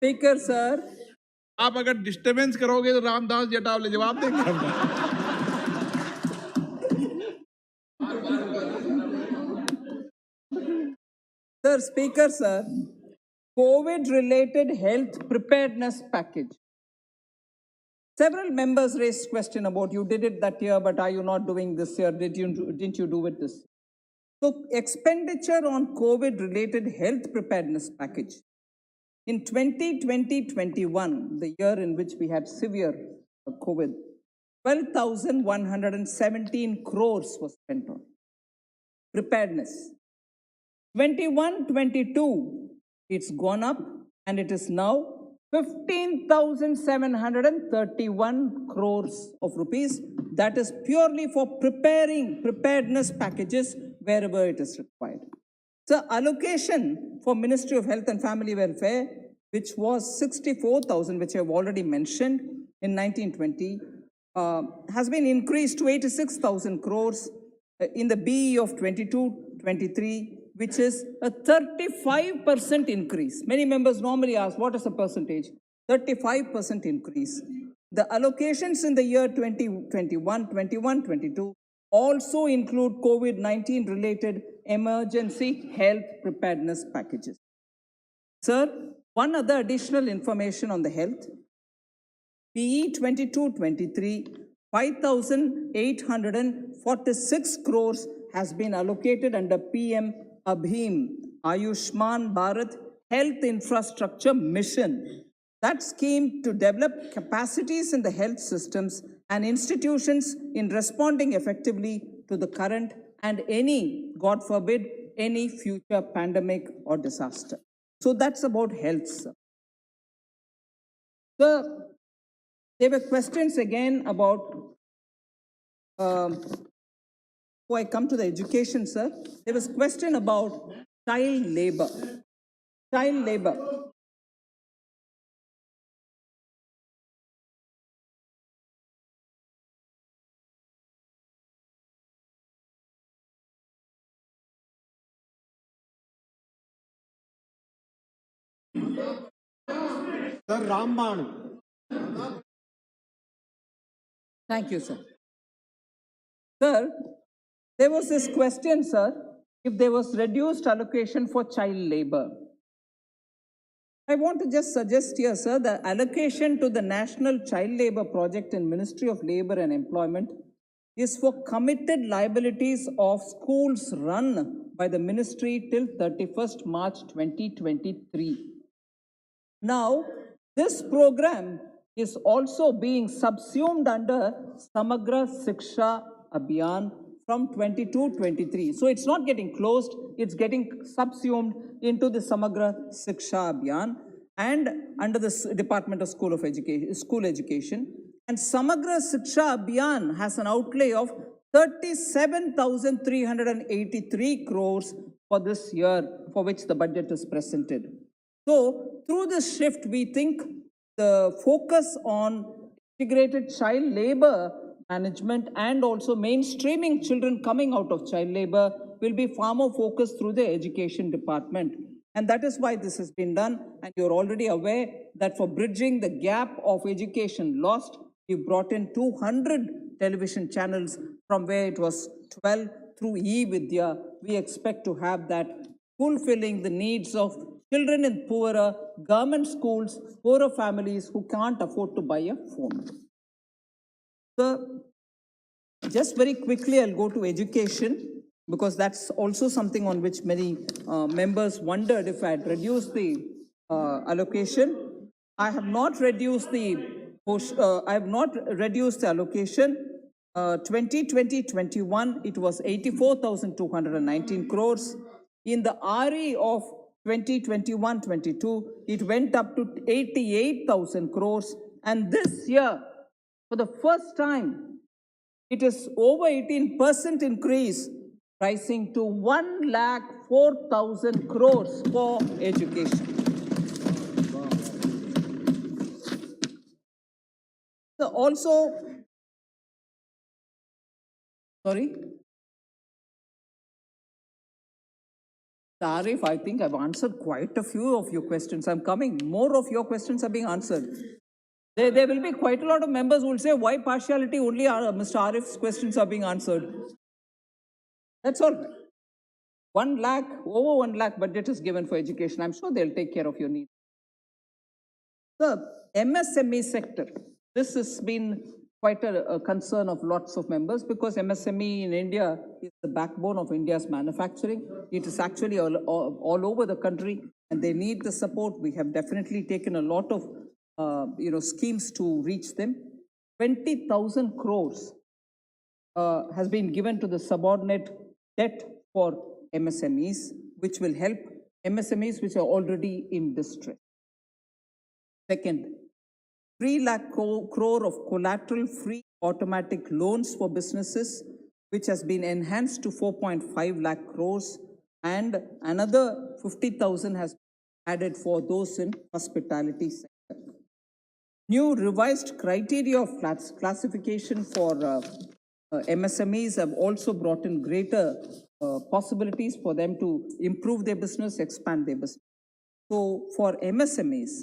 स्पीकर सर, आप अगर डिस्टर्बेंस करोगे तो रामदास जी अटावले जवाब देंगे। Sir speaker sir, COVID related health preparedness package. Several members raised question about you did it that year, but are you not doing this year? Didn't you do it this? So expenditure on COVID related health preparedness package. In 2020-21, the year in which we had severe COVID, 12,117 crores was spent on preparedness. 21-22, it's gone up and it is now 15,731 crores of rupees. That is purely for preparedness packages wherever it is required. So allocation for Ministry of Health and Family Welfare, which was 64,000, which I've already mentioned in 1920, has been increased to 86,000 crores in the BE of 22-23, which is a 35% increase. Many members normally ask, what is the percentage? 35% increase. The allocations in the year 2021, 22 also include COVID-19 related emergency health preparedness packages. Sir, one other additional information on the health. PE 22-23, 5,846 crores has been allocated under PM Abhim Ayushman Bharat Health Infrastructure Mission. That scheme to develop capacities in the health systems and institutions in responding effectively to the current and any, God forbid, any future pandemic or disaster. So that's about health, sir. Sir, there were questions again about, before I come to the education, sir, there was question about child labor. Child labor. Sir Rambanu. Thank you, sir. Sir, there was this question, sir, if there was reduced allocation for child labor. I want to just suggest here, sir, the allocation to the National Child Labor Project in Ministry of Labor and Employment is for committed liabilities of schools run by the ministry till 31st March 2023. Now, this program is also being subsumed under Samagra Shiksha Abhiyan from 22-23. So it's not getting closed, it's getting subsumed into the Samagra Shiksha Abhiyan and under the Department of School Education. And Samagra Shiksha Abhiyan has an outlay of 37,383 crores for this year, for which the budget is presented. So through this shift, we think the focus on integrated child labor management and also mainstreaming children coming out of child labor will be far more focused through the education department. And that is why this has been done. And you're already aware that for bridging the gap of education lost, we brought in 200 television channels from where it was 12 through E-Vidya. We expect to have that fulfilling the needs of children in poorer government schools, poorer families who can't afford to buy a phone. So, just very quickly, I'll go to education, because that's also something on which many members wondered if I had reduced the allocation. I have not reduced the allocation. 2020-21, it was 84,219 crores. In the RE of 2021-22, it went up to 88,000 crores. And this year, for the first time, it is over 18% increase, rising to 1,04,000 crores for education. So also, sorry? Tarif, I think I've answered quite a few of your questions. I'm coming. More of your questions are being answered. There will be quite a lot of members who will say, why partiality? Only Mr. Arif's questions are being answered. That's all right. 1 lakh, over 1 lakh budget is given for education. I'm sure they'll take care of your needs. The MSME sector. This has been quite a concern of lots of members, because MSME in India is the backbone of India's manufacturing. It is actually all over the country, and they need the support. We have definitely taken a lot of schemes to reach them. 20,000 crores has been given to the subordinate debt for MSMEs, which will help MSMEs which are already in distress. Second, 3 lakh crore of collateral-free automatic loans for businesses, which has been enhanced to 4.5 lakh crores, and another 50,000 has been added for those in hospitality sector. New revised criteria of classification for MSMEs have also brought in greater possibilities for them to improve their business, expand their business. So for MSMEs,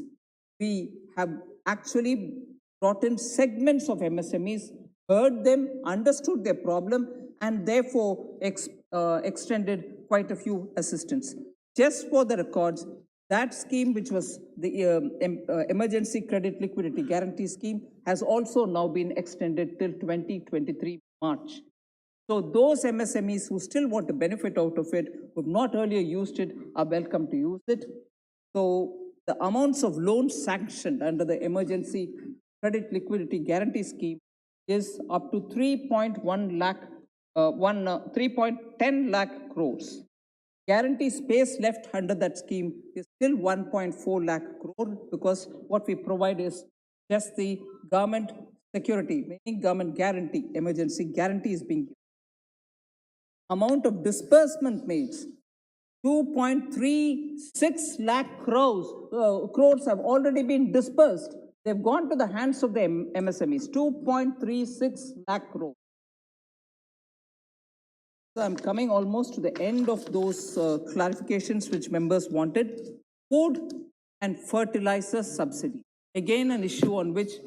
we have actually brought in segments of MSMEs, heard them, understood their problem, and therefore extended quite a few assistance. Just for the records, that scheme, which was the Emergency Credit Liquidity Guarantee Scheme, has also now been extended till 2023 March. So those MSMEs who still want to benefit out of it, who have not earlier used it, are welcome to use it. So the amounts of loans sanctioned under the Emergency Credit Liquidity Guarantee Scheme is up to 3.10 lakh crores. Guarantee space left under that scheme is still 1.4 lakh crore, because what we provide is just the government security, meaning government guarantee, emergency guarantee is being given. Amount of disbursement made, 2.36 lakh crores have already been disbursed. They've gone to the hands of the MSMEs, 2.36 lakh crores. So I'm coming almost to the end of those clarifications which members wanted. Food and fertilizer subsidy. Again, an issue on which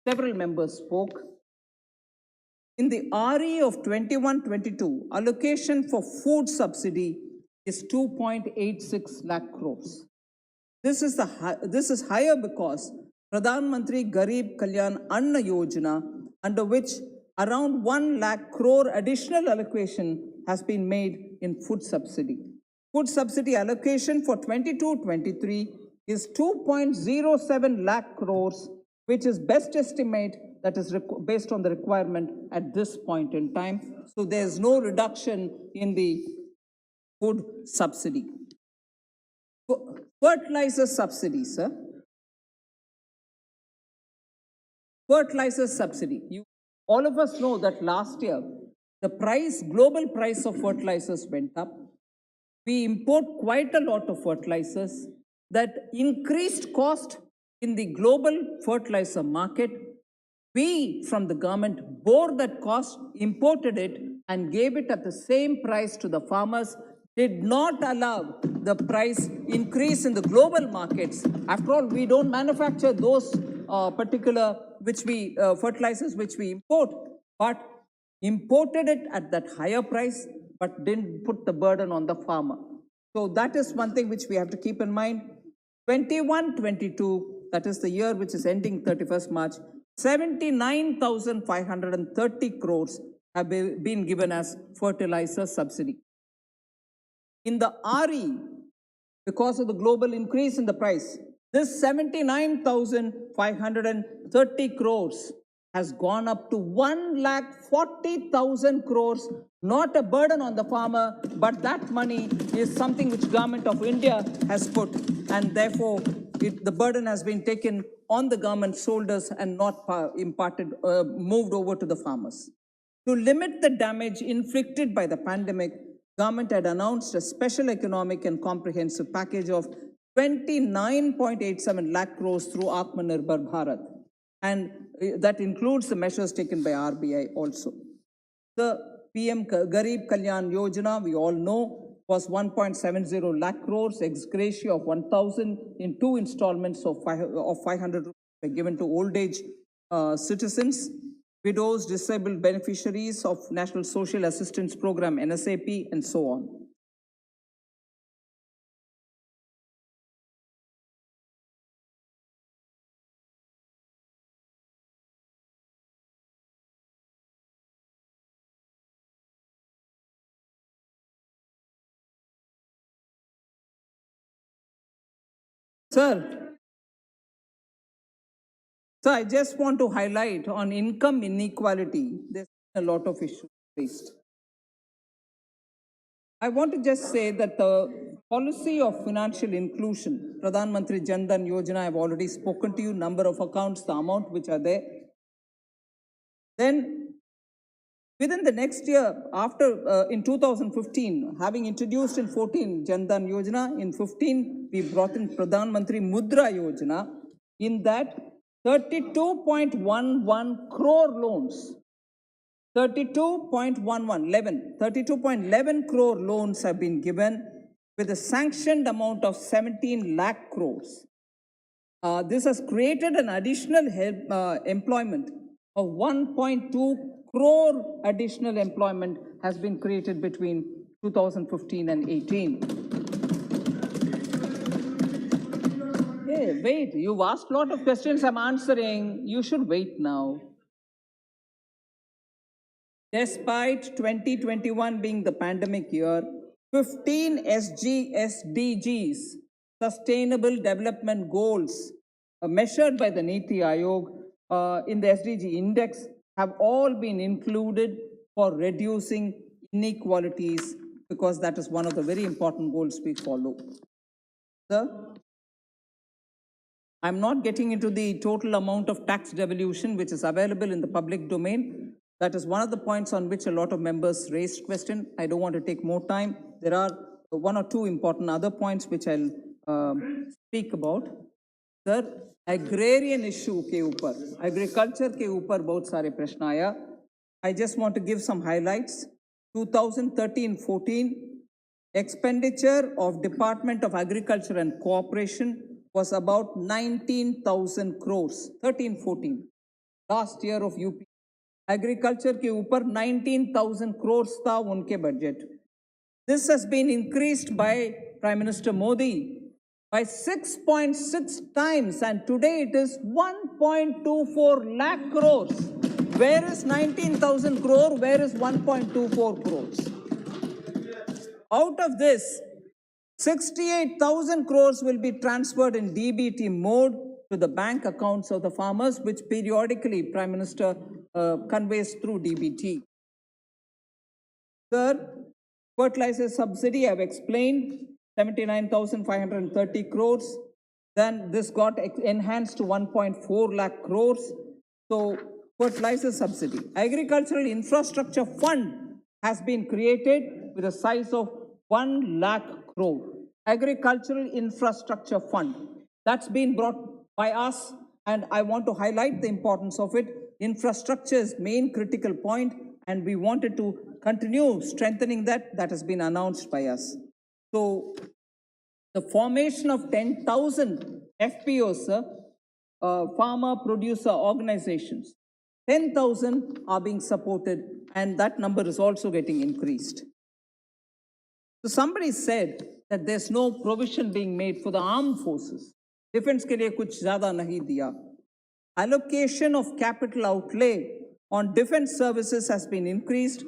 several members spoke. In the RE of 21-22, allocation for food subsidy is 2.86 lakh crores. This is higher because Pradhan Mantri Garib Kalyan Anna Yojana, under which around 1 lakh crore additional allocation has been made in food subsidy. Food subsidy allocation for 22-23 is 2.07 lakh crores, which is best estimate that is based on the requirement at this point in time. So there's no reduction in the food subsidy. Fertilizer subsidy, sir. Fertilizer subsidy. All of us know that last year, the global price of fertilizers went up. We import quite a lot of fertilizers. That increased cost in the global fertilizer market, we from the government bore that cost, imported it, and gave it at the same price to the farmers, did not allow the price increase in the global markets. After all, we don't manufacture those particular fertilizers which we import, but imported it at that higher price, but didn't put the burden on the farmer. So that is one thing which we have to keep in mind. 21-22, that is the year which is ending 31st March, 79,530 crores have been given as fertilizer subsidy. In the RE, because of the global increase in the price, this 79,530 crores has gone up to 1,40,000 crores, not a burden on the farmer, but that money is something which Government of India has put, and therefore the burden has been taken on the government's shoulders and not moved over to the farmers. To limit the damage inflicted by the pandemic, government had announced a special economic and comprehensive package of 29.87 lakh crores through Atmanirbhar Bharat. And that includes the measures taken by RBI also. The PM Garib Kalyan Yojana, we all know, was 1.70 lakh crores, ex gratia of 1,000 in 2 installments of 500 rupees given to old age citizens, widows, disabled beneficiaries of National Social Assistance Program, NSAP, and so on. Sir, I just want to highlight on income inequality, there's a lot of issues raised. I want to just say that the policy of financial inclusion, Pradhan Mantri Jan Dhan Yojana, I've already spoken to you, number of accounts, the amount which are there. Then within the next year, after in 2015, having introduced in 14 Jan Dhan Yojana, in 15 we brought in Pradhan Mantri Mudra Yojana. In that, 32.11 crore loans 32.11 crore loans have been given with a sanctioned amount of 17 lakh crores. This has created an additional employment of 1.2 crore additional employment has been created between 2015 and 18. Hey, wait, you've asked a lot of questions, I'm answering. You should wait now. Despite 2021 being the pandemic year, 15 SDGs, Sustainable Development Goals, measured by the Niti Aayog in the SDG index, have all been included for reducing inequalities, because that is one of the very important goals we follow. Sir? I'm not getting into the total amount of tax devolution which is available in the public domain. That is one of the points on which a lot of members raised question. I don't want to take more time. There are one or two important other points which I'll speak about. Sir, agrarian issue के ऊपर, agriculture के ऊपर बहुत सारे प्रश्न आया. I just want to give some highlights. 2013-14 expenditure of Department of Agriculture and Cooperation was about 19,000 crores. 13-14, last year of UP. Agriculture के ऊपर 19,000 crores था उनके budget. This has been increased by Prime Minister Modi by 6.6 times, and today it is 1.24 lakh crores. Where is 19,000 crore? Where is 1.24 crores? Out of this, 68,000 crores will be transferred in DBT mode to the bank accounts of the farmers, which periodically Prime Minister conveys through DBT. Sir, fertilizer subsidy, I've explained, 79,530 crores. Then this got enhanced to 1.4 lakh crores. So, fertilizer subsidy. Agricultural infrastructure fund has been created with a size of 1 lakh crore. Agricultural infrastructure fund. That's been brought by us, and I want to highlight the importance of it. Infrastructure is main critical point, and we wanted to continue strengthening that. That has been announced by us. So, the formation of 10,000 FPOs, farmer producer organizations, 10,000 are being supported, and that number is also getting increased. So somebody said that there's no provision being made for the armed forces. Defense ke liye kuch zyada nahi diya. Allocation of capital outlay on defense services has been increased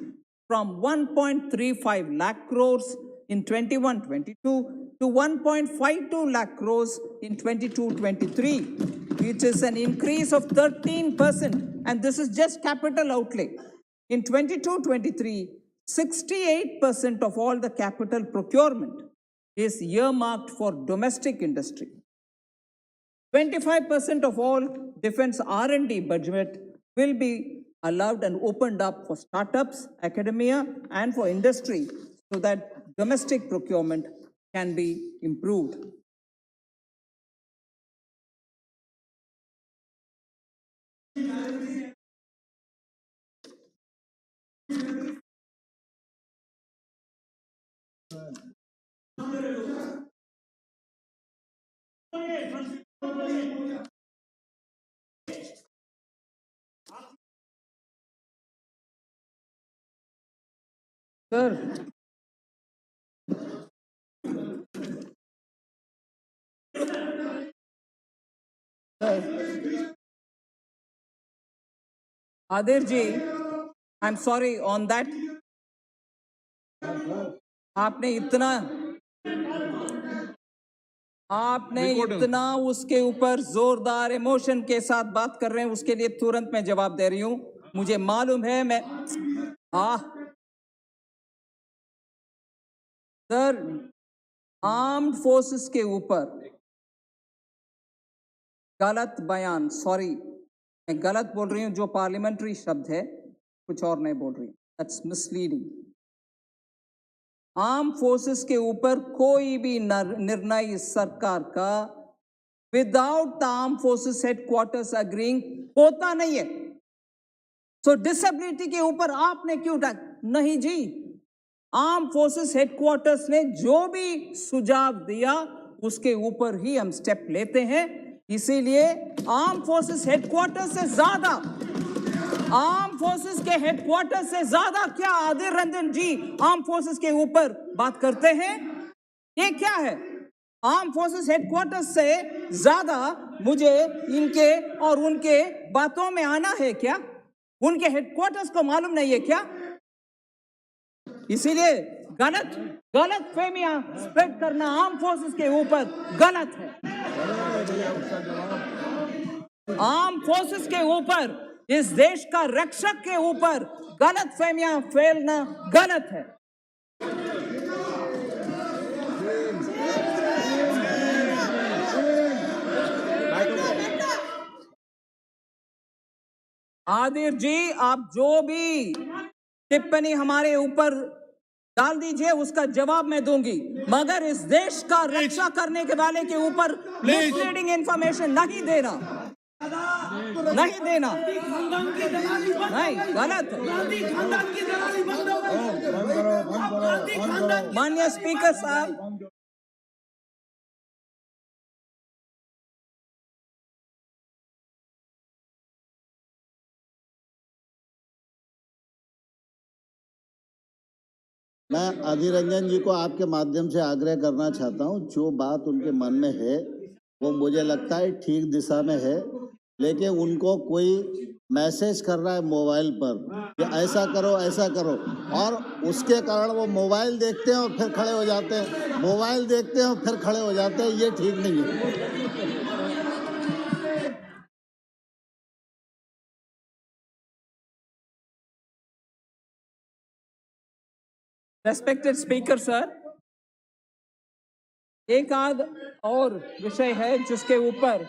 from 1.35 lakh crores in 21-22 to 1.52 lakh crores in 22-23, which is an increase of 13%. And this is just capital outlay. In 22-23, 68% of all the capital procurement is earmarked for domestic industry. 25% of all defense R&D budget will be allowed and opened up for startups, academia, and for industry, so that domestic procurement can be improved. Sir, Adir ji, I'm sorry on that. आपने इतना उसके ऊपर जोरदार emotion के साथ बात कर रहे हैं, उसके लिए तुरंत मैं जवाब दे रही हूं. मुझे मालूम है मैं सर, आर्म्ड फोर्सेस के ऊपर गलत बयान, सॉरी मैं गलत बोल रही हूं, जो पार्लियामेंट्री शब्द है कुछ और नहीं बोल रही, दैट्स मिसलीडिंग. आर्म फोर्सेस के ऊपर कोई भी निर्णय इस सरकार का without the arm forces headquarters agreeing होता नहीं है. सो डिसेबिलिटी के ऊपर आपने क्यों नहीं जी, आर्म फोर्सेस हेडक्वार्टर्स ने जो भी सुझाव दिया उसके ऊपर ही हम स्टेप लेते हैं। इसीलिए आर्म फोर्सेस हेडक्वार्टर्स से ज्यादा, आर्म फोर्सेस के हेडक्वार्टर से ज्यादा क्या आदिर रंजन जी आर्म फोर्सेस के ऊपर बात करते हैं? ये क्या है? आर्म फोर्सेस हेडक्वार्टर्स से ज्यादा मुझे इनके और उनके बातों में आना है क्या? उनके हेडक्वार्टर्स को मालूम नहीं है क्या? इसीलिए गलत गलत फहमियां स्प्रेड करना आर्म फोर्सेस के ऊपर गलत है। आर्म फोर्सेस के ऊपर, इस देश का रक्षक के ऊपर गलत फहमियां फैलना गलत है। आदिर जी, आप जो भी टिप्पणी हमारे ऊपर डाल दीजिए, उसका जवाब मैं दूंगी, मगर इस देश का रक्षा करने के वाले के ऊपर मिसलीडिंग इंफॉर्मेशन नहीं देना, नहीं देना, नहीं, गलत है। माननीय स्पीकर साहब, मैं अधीर रंजन जी को आपके माध्यम से आग्रह करना चाहता हूं, जो बात उनके मन में है वो मुझे लगता है ठीक दिशा में है, लेकिन उनको कोई मैसेज कर रहा है मोबाइल पर कि ऐसा करो ऐसा करो, और उसके कारण वो मोबाइल देखते हैं और फिर खड़े हो जाते हैं, मोबाइल देखते हैं और फिर खड़े हो जाते हैं, ये ठीक नहीं है। रेस्पेक्टेड स्पीकर सर, एक आध और विषय है जिसके ऊपर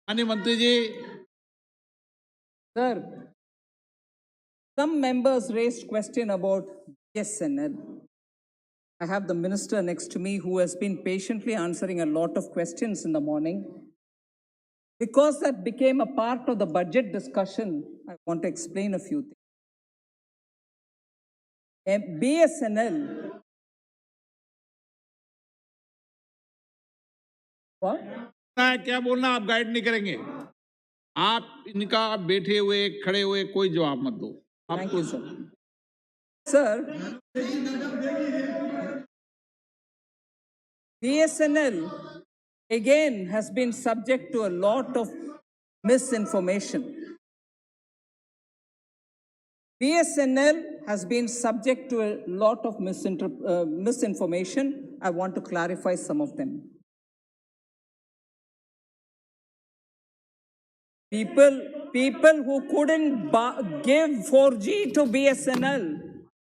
माननीय मंत्री जी, sir, some members raised question about BSNL. I have the minister next to me who has been patiently answering a lot of questions in the morning. Because that became a part of the budget discussion, I want to explain a few things. BSNL, what? क्या बोलना आप guide नहीं करेंगे? आप इनका बैठे हुए खड़े हुए कोई जवाब मत दो। Thank you, sir. Sir, BSNL again has been subject to a lot of misinformation. BSNL has been subject to a lot of misinformation. I want to clarify some of them. People who couldn't give 4G to BSNL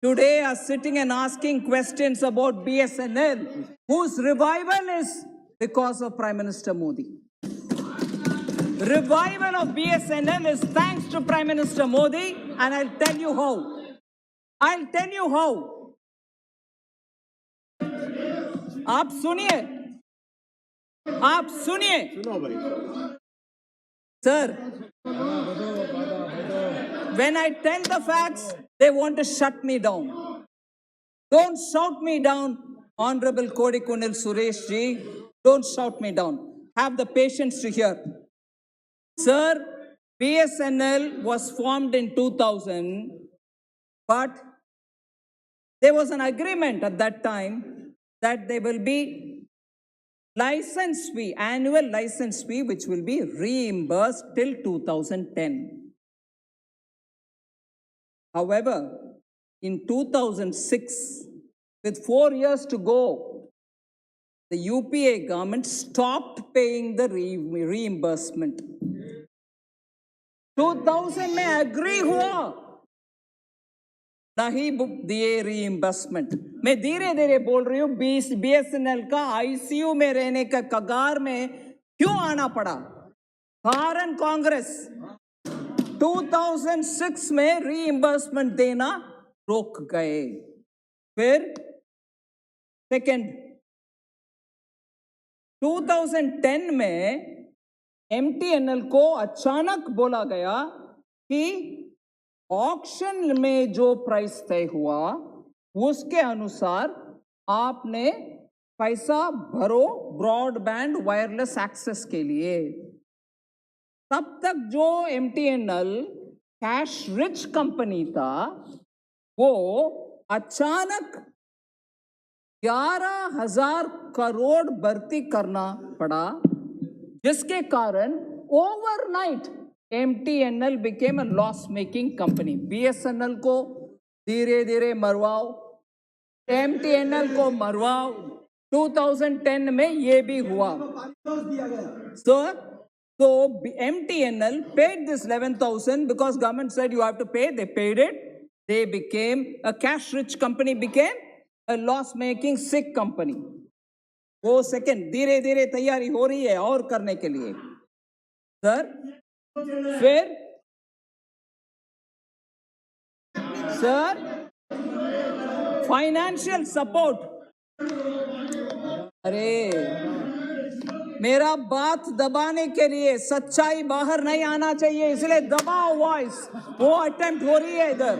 today are sitting and asking questions about BSNL, whose revival is because of Prime Minister Modi. Revival of BSNL is thanks to Prime Minister Modi, and I'll tell you how. I'll tell you how. आप सुनिए, आप सुनिए। Sir, when I tell the facts, they want to shut me down. Don't shout me down, Honorable Kodikunil Suresh ji. Don't shout me down. Have the patience to hear. Sir, BSNL was formed in 2000, but there was an agreement at that time that there will be license fee, annual license fee, which will be reimbursed till 2010. However, in 2006, with 4 years to go, the UPA government stopped paying the reimbursement. 2000 में agree हुआ, नहीं दिए reimbursement. मैं धीरे धीरे बोल रही हूं, BSNL का ICU में रहने का कगार में क्यों आना पड़ा? फॉरेन कांग्रेस 2006 में रीइंबर्समेंट देना रोक गए। फिर सेकंड 2010 में MTNL को अचानक बोला गया कि ऑक्शन में जो प्राइस तय हुआ उसके अनुसार आपने पैसा भरो ब्रॉडबैंड वायरलेस एक्सेस के लिए। तब तक जो MTNL कैश रिच कंपनी था वो अचानक 11,000 करोड़ भर्ती करना पड़ा, जिसके कारण overnight MTNL became a loss making company। BSNL को धीरे धीरे मरवाओ, MTNL को मरवाओ। 2010 में ये भी हुआ। So MTNL paid this 11,000 because government said you have to pay. They paid it. They became a cash rich company, became a loss making sick company। वो second धीरे धीरे तैयारी हो रही है और करने के लिए। सर फाइनेंशियल सपोर्ट, अरे मेरा बात दबाने के लिए सच्चाई बाहर नहीं आना चाहिए, इसलिए दबाओ वॉइस। वो अटेम्प्ट हो रही है इधर।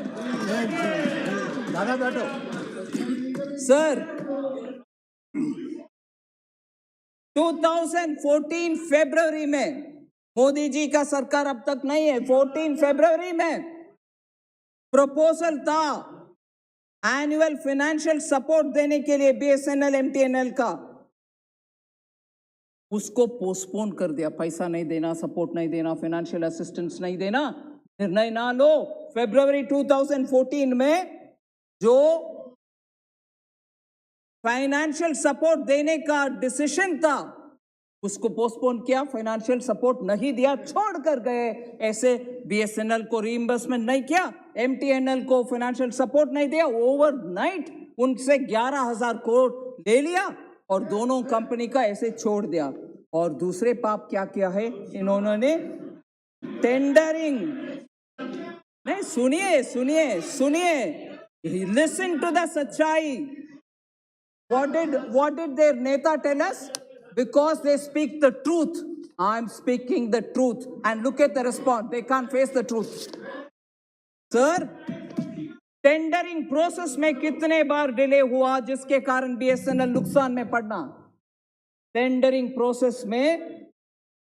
सर 2014 फरवरी में, मोदी जी का सरकार अब तक नहीं है, 14 फरवरी में प्रपोजल था एनुअल फाइनेंशियल सपोर्ट देने के लिए BSNL MTNL का। उसको पोस्टपोन कर दिया। पैसा नहीं देना, सपोर्ट नहीं देना, फाइनेंशियल असिस्टेंस नहीं देना, निर्णय ना लो। फरवरी 2014 में जो फाइनेंशियल सपोर्ट देने का डिसीजन था उसको पोस्टपोन किया, फाइनेंशियल सपोर्ट नहीं दिया, छोड़ कर गए। ऐसे BSNL को रीइंबर्समेंट नहीं किया, MTNL को फाइनेंशियल सपोर्ट नहीं दिया, ओवरनाइट उनसे 11,000 करोड़ ले लिया और दोनों कंपनी का ऐसे छोड़ दिया। और दूसरे पाप क्या किया है इन्होंने? टेंडरिंग। नहीं, सुनिए, लिसन टू द सच्चाई। What did their neta tell us? Because they speak the truth. I'm speaking the truth. And look at the response. They can't face the truth. Sir, tendering process में कितने बार delay हुआ जिसके कारण BSNL नुकसान में पड़ना? Tendering process में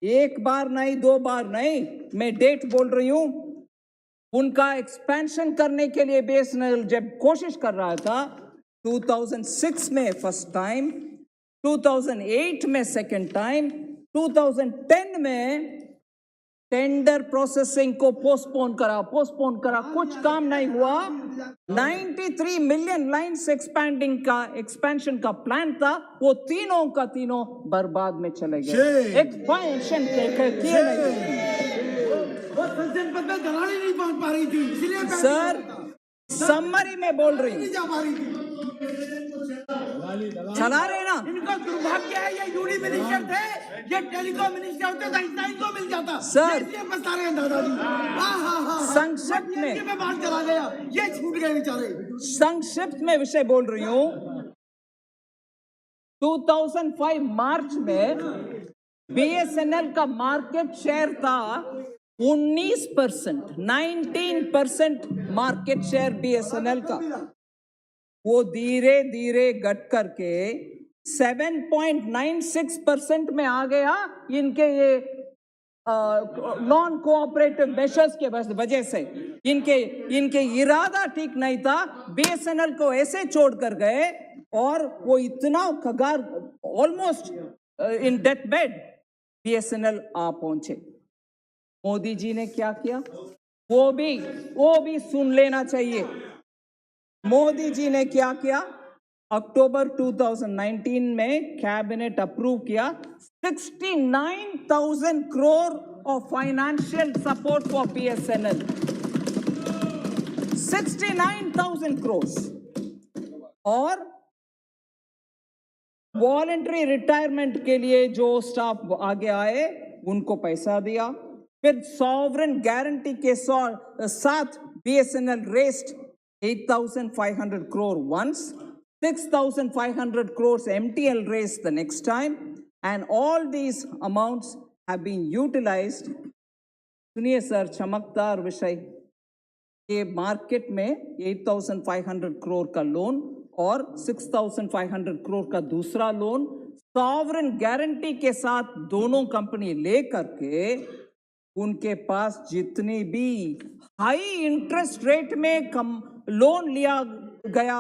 एक बार नहीं, दो बार नहीं, मैं डेट बोल रही हूं। उनका एक्सपेंशन करने के लिए BSNL जब कोशिश कर रहा था, 2006 में फर्स्ट टाइम, 2008 में सेकंड टाइम, 2010 में टेंडर प्रोसेसिंग को पोस्टपोन करा, कुछ काम नहीं हुआ। 93 मिलियन लाइन्स एक्सपेंशन का प्लान था, वो तीनों का तीनों बर्बाद में चले गए। एक्सपेंशन किए नहीं। वो संसद में दलाली नहीं पहुंच पा रही थी, इसलिए सर समरी में बोल रही हूँ, चला रहे ना। इनका दुर्भाग्य है, ये यूडी मिनिस्टर थे, ये टेलीकॉम मिनिस्टर होते तो इनको मिल जाता। सर बता रहे हैं दादाजी। संक्षिप्त में बात चला गया, ये छूट गए बेचारे। संक्षिप्त में विषय बोल रही हूँ। 2005 मार्च में BSNL का मार्केट शेयर था 19%, 19% मार्केट शेयर BSNL का। वो धीरे धीरे घट करके 7.96% में आ गया, इनके ये नॉन कोऑपरेटिव मेजर्स के वजह से। इनके इरादा ठीक नहीं था, BSNL को ऐसे छोड़ कर गए और वो इतना कगार, almost in death bed BSNL आ पहुंचे। मोदी जी ने क्या किया वो भी सुन लेना चाहिए। मोदी जी ने क्या किया? अक्टूबर 2019 में कैबिनेट अप्रूव किया 69,000 crore of financial support for BSNL। 69,000 crore. और वॉलंटरी रिटायरमेंट के लिए जो स्टाफ आगे आए उनको पैसा दिया। फिर सॉवरेन गारंटी के साथ BSNL raised 8,500 crore once, 6,500 crores MTL raised the next time, and all these amounts have been utilized. सुनिए सर, चमकदार विषय, ये मार्केट में 8,500 करोड़ का लोन और 6,500 करोड़ का दूसरा लोन सॉवरेन गारंटी के साथ दोनों कंपनी लेकर के उनके पास जितनी भी हाई इंटरेस्ट रेट में कम लोन लिया गया,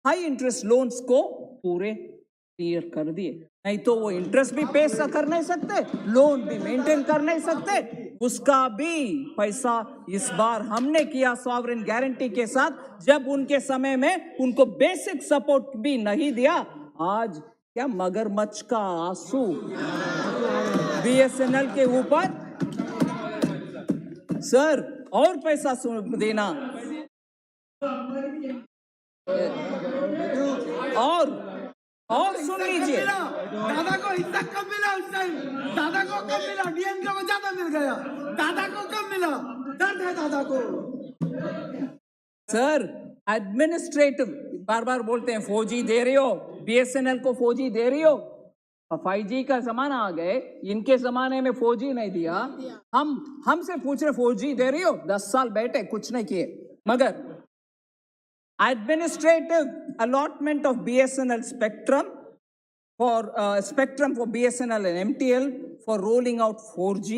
हाई इंटरेस्ट लोन्स को पूरे क्लियर कर दिए। नहीं तो वो इंटरेस्ट भी पे कर नहीं सकते, लोन भी मेंटेन कर नहीं सकते, उसका भी पैसा इस बार हमने किया सॉवरेन गारंटी के साथ, जब उनके समय में उनको बेसिक सपोर्ट भी नहीं दिया। आज क्या मगरमच्छ का आंसू बीएसएनएल के ऊपर। सर और पैसा देना और सुन लीजिए, दादा को हिस्सा कब मिला उस टाइम? दादा को कब मिला? डीएमके को ज्यादा मिल गया, दादा को कब मिला? दर्द है दादा को। सर एडमिनिस्ट्रेटिव बार बार बोलते हैं 4G दे रही हो, बीएसएनएल को 4G दे रही हो, 5G का जमाना आ गए, इनके जमाने में 4G नहीं दिया, हमसे पूछ रहे 4G दे रही हो, 10 साल बैठे कुछ नहीं किए। मगर administrative allotment of BSNL spectrum for BSNL and MTL for rolling out 4G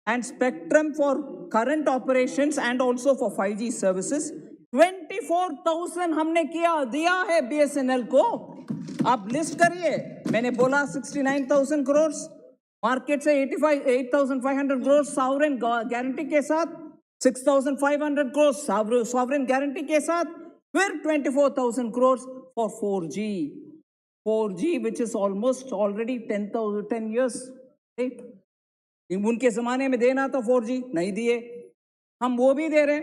and spectrum for current operations and also for 5G services 24,000 हमने दिया है BSNL को। आप लिस्ट करिए, मैंने बोला 69,000 करोड़ मार्केट से 8,500 करोड़ सॉवरेन गारंटी के साथ, 6,500 करोड़ सॉवरेन गारंटी के साथ, फिर 24,000 crores for 4G which is almost already 10 years late. उनके जमाने में देना तो 4G नहीं दिए, हम वो भी दे रहे हैं।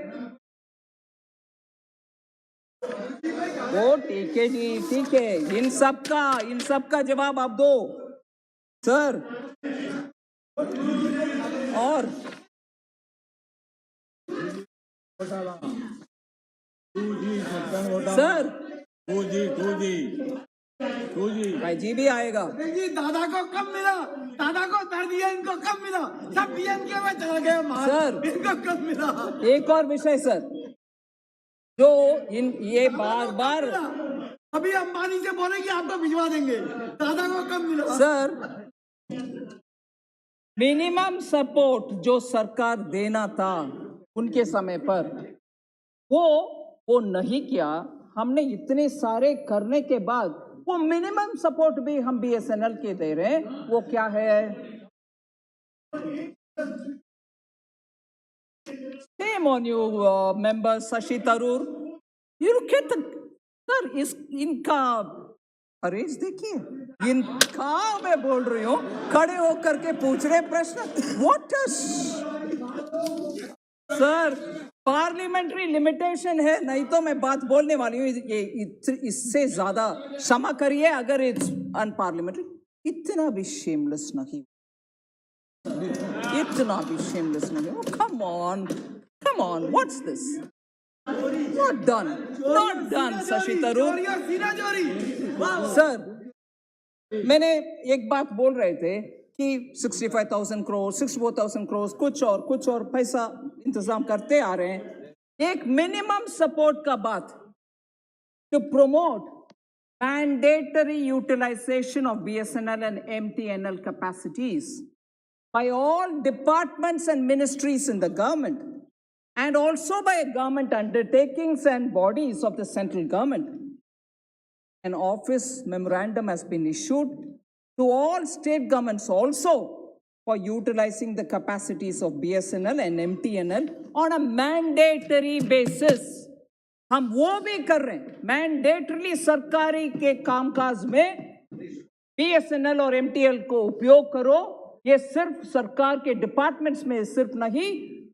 वो ठीक है जी, ठीक है, इन सब का जवाब आप दो सर। और सर 2G भी आएगा। दादा को कब मिला? दादा को कर दिया, इनको कब मिला? सब डीएमके में चला गया सर, इनको कब मिला? एक और विषय सर, जो ये बार अभी अंबानी से बोले कि आपको भिजवा देंगे, दादा को कब मिला? सर मिनिमम सपोर्ट जो सरकार देना था उनके समय पर, वो नहीं किया। हमने इतने सारे करने के बाद वो मिनिमम सपोर्ट भी हम बीएसएनएल के दे रहे हैं, वो क्या है? Shame on you, member Shashi Tharoor. You look at the sir, इनका अरेंज देखिए, इनका मैं बोल रही हूँ, खड़े होकर के पूछ रहे प्रश्न। What is sir, parliamentary limitation है, नहीं तो मैं बात बोलने वाली हूँ, इससे ज्यादा क्षमा करिए अगर इट्स अनपार्लियामेंट्री। इतना भी शेमलेस नहीं, इतना भी शेमलेस नहीं। Come on, what's this? Not done Shashi Tharoor. Sir मैंने एक बात बोल रहे थे कि 65,000 करोड़, 64,000 करोड़, कुछ और पैसा इंतजाम करते आ रहे हैं। एक मिनिमम सपोर्ट का बात, to promote mandatory utilisation of BSNL and MTNL capacities by all departments and ministries in the government and also by government undertakings and bodies of the central government. An office memorandum has been issued to all state governments also for utilizing the capacities of BSNL and MTNL on a mandatory basis. हम वो भी कर रहे हैं, mandatory सरकारी के कामकाज में BSNL और MTNL को उपयोग करो। ये सिर्फ सरकार के डिपार्टमेंट्स में सिर्फ नहीं,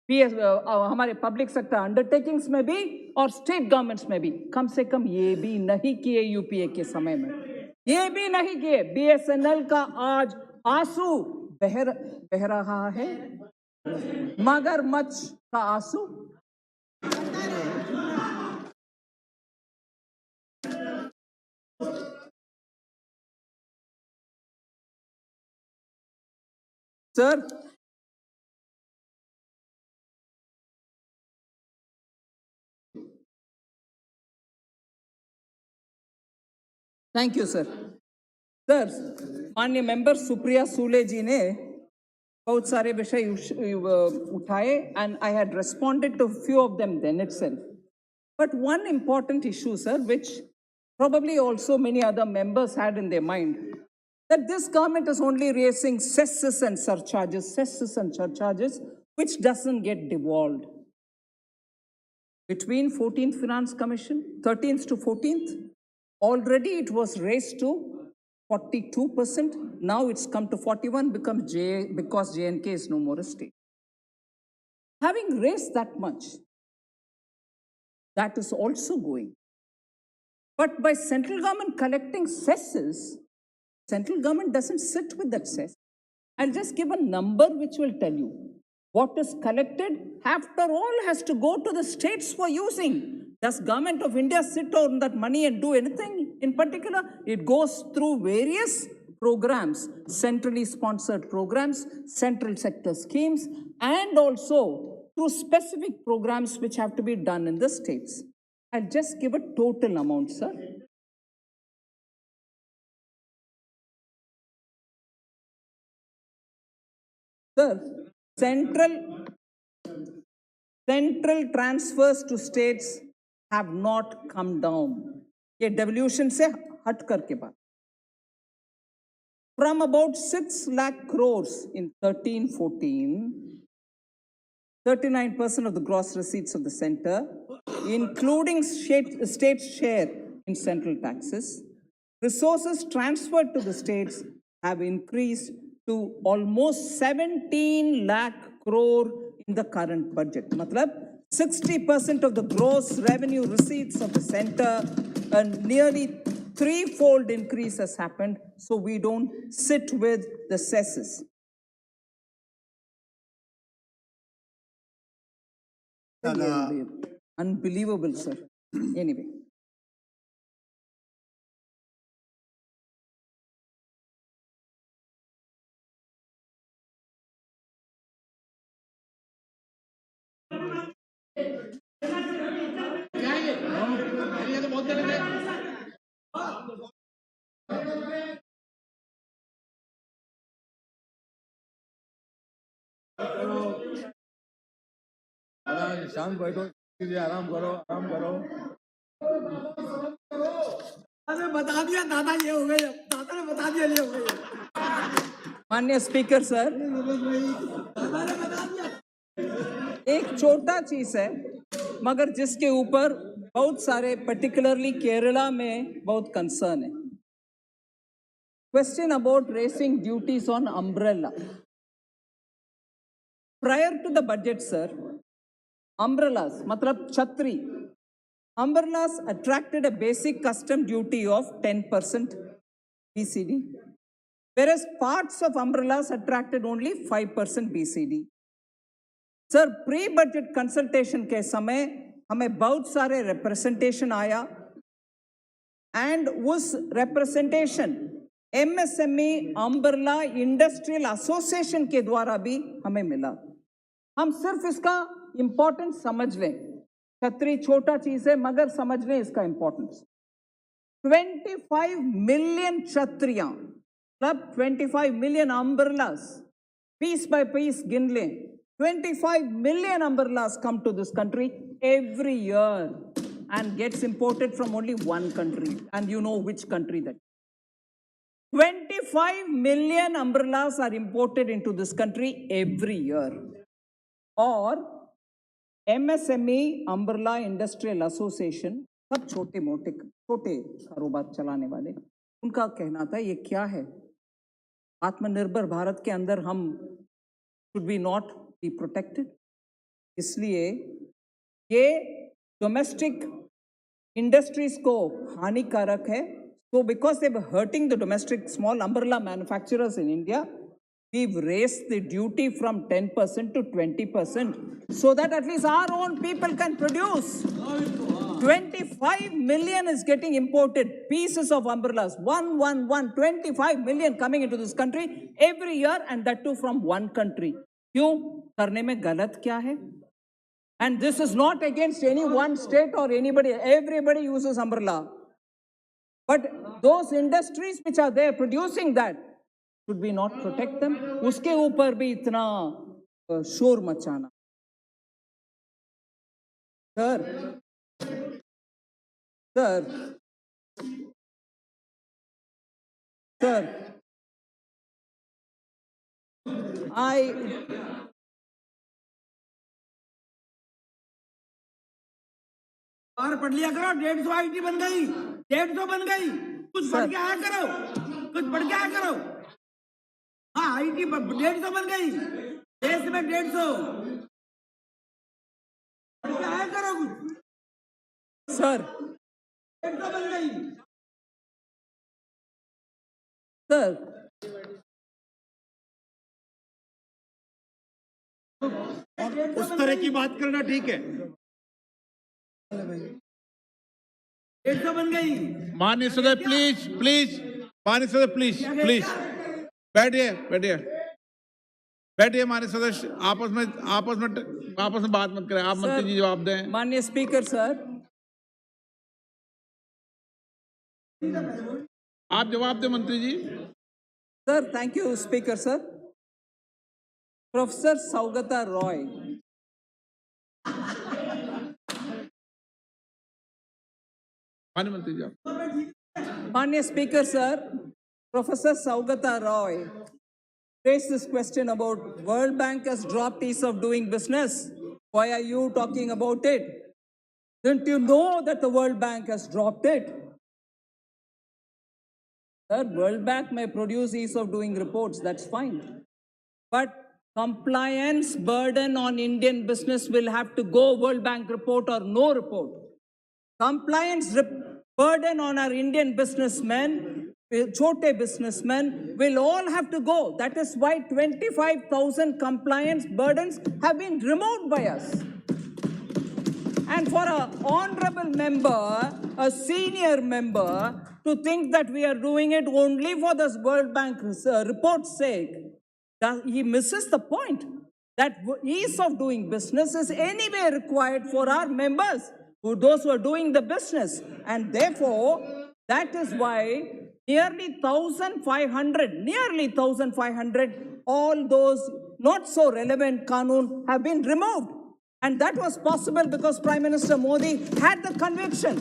हमारे पब्लिक सेक्टर अंडरटेकिंग्स में भी और स्टेट गवर्नमेंट्स में भी। कम से कम ये भी नहीं किए यूपीए के समय में, ये भी नहीं किए। BSNL का आज आंसू बह रहा है, मगरमच्छ का आंसू। Sir, thank you, sir. Sir, माननीय मेंबर सुप्रिया सूले जी ने बहुत सारे विषय उठाए and I had responded to few of them then itself. But one important issue, sir, which probably also many other members had in their mind, that this government is only raising cesses and surcharges, which doesn't get devolved. Between 14th Finance Commission, 13th to 14th, already it was raised to 42%. Now it's come to 41 because J&K is no more a state. Having raised that much, that is also going. But by central government collecting cesses, central government doesn't sit with that cess. I'll just give a number which will tell you. What is collected, after all, has to go to the states for using. Does Government of India sit on that money and do anything in particular? It goes through various programs, centrally sponsored programs, central sector schemes, and also through specific programs which have to be done in the states. I'll just give a total amount, sir. Sir, central transfers to states have not come down. ये devolution से हट करके बात. From about 6 lakh crores in 13-14, 39% of the gross receipts of the center, including state share in central taxes, resources transferred to the states have increased to almost 17 lakh crore in the current budget. Matlab, 60% of the gross revenue receipts of the center, a nearly threefold increase has happened, so we don't sit with the cesses. Unbelievable, sir. Anyway. शांत बैठो, आराम करो, आराम करो. अरे बता दिया दादा ये हो गए, दादा ने बता दिया ये हो गए. माननीय स्पीकर सर, दादा ने बता दिया. एक छोटा चीज है मगर जिसके ऊपर बहुत सारे particularly केरला में बहुत कंसर्न है. Question about raising duties on umbrella. Prior to the budget, sir, umbrellas, matlab chhatri, umbrellas attracted a basic custom duty of 10% BCD, whereas parts of umbrellas attracted only 5% BCD. Sir, pre-budget consultation के समय हमें बहुत सारे representation आया and उस representation MSME umbrella industrial association के द्वारा भी हमें मिला. हम सिर्फ इसका importance समझ लें. छतरी छोटा चीज है मगर समझ लें इसका importance. 25 million छतरियां, मतलब 25 million umbrellas, piece by piece गिन लें. 25 million umbrellas come to this country every year and gets imported from only one country, and you know which country that is. 25 million umbrellas are imported into this country every year. Or MSME Umbrella Industrial Association, सब छोटे मोटे छोटे कारोबार चलाने वाले, उनका कहना था ये क्या है, आत्मनिर्भर भारत के अंदर हम should we not be protected? इसलिए ये domestic industries को हानिकारक है. So because they were hurting the domestic small umbrella manufacturers in India, we've raised the duty from 10% to 20% so that at least our own people can produce. 25 million is getting imported, pieces of umbrellas, 25 million coming into this country every year, and that too from one country. क्यों करने में गलत क्या है? And this is not against any one state or anybody. Everybody uses umbrella. But those industries which are there producing that, should we not protect them? उसके ऊपर भी इतना शोर मचाना. Sir, और पढ़ लिया करो, 150 आईटी बन गई, 150 बन गई, कुछ पढ़ के आया करो, कुछ पढ़ के आया करो. हाँ, आईटी 150 बन गई, देश में 150, पढ़ के आया करो कुछ. Sir, 150 बन गई. Sir, उस तरह की बात करना ठीक है. 150 बन गई. माननीय सदस्य प्लीज, माननीय सदस्य प्लीज, बैठिए माननीय सदस्य, आपस में बात मत करें. आप मंत्री जी जवाब दें. माननीय स्पीकर सर, आप जवाब दें मंत्री जी. Sir, thank you speaker sir. Professor Saugata Roy, माननीय मंत्री जी. माननीय speaker sir, Professor Saugata Roy raised this question about World Bank has dropped ease of doing business. Why are you talking about it? Didn't you know that the World Bank has dropped it? Sir, World Bank may produce ease of doing reports, that's fine. But compliance burden on Indian business will have to go World Bank report or no report. Compliance burden on our Indian businessmen, chote businessmen, will all have to go. That is why 25,000 compliance burdens have been removed by us. And for an honorable member, a senior member, to think that we are doing it only for this World Bank report's sake, he misses the point that ease of doing business is anyway required for our members, those who are doing the business. And therefore, that is why nearly 1,500, all those not so relevant Kanun have been removed. And that was possible because Prime Minister Modi had the conviction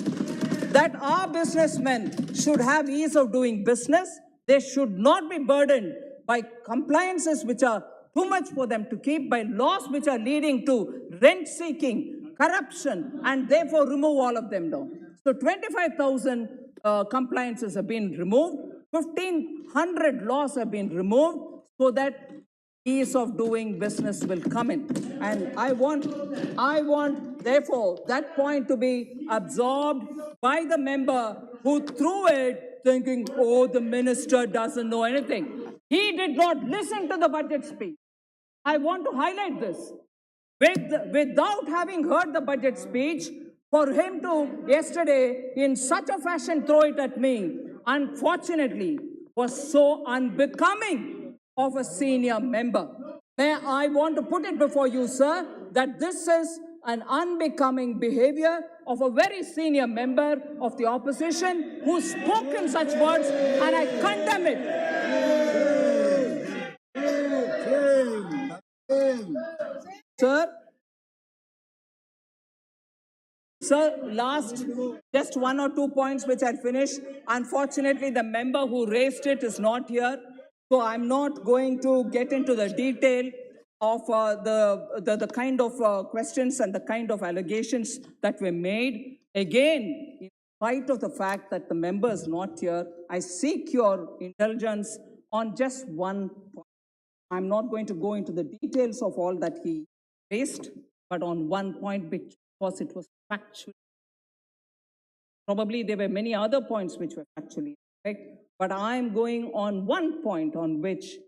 that our businessmen should have ease of doing business. They should not be burdened by compliances which are too much for them to keep, by laws which are leading to rent seeking, corruption, and therefore remove all of them down. So 25,000 compliances have been removed, 1,500 laws have been removed so that ease of doing business will come in. And I want therefore that point to be absorbed by the member who threw it thinking, oh, the minister doesn't know anything. He did not listen to the budget speech. I want to highlight this. Without having heard the budget speech, for him to yesterday in such a fashion throw it at me, unfortunately, was so unbecoming of a senior member. I want to put it before you, sir, that this is an unbecoming behavior of a very senior member of the opposition who spoke in such words, and I condemn it. Sir, last, just one or two points which I'll finish. Unfortunately, the member who raised it is not here, so I'm not going to get into the detail of the kind of questions and the kind of allegations that were made. Again, in spite of the fact that the member is not here, I seek your indulgence on just one point. I'm not going to go into the details of all that he raised, but on one point because it was factual. Probably there were many other points which were factually correct, but I'm going on one point on which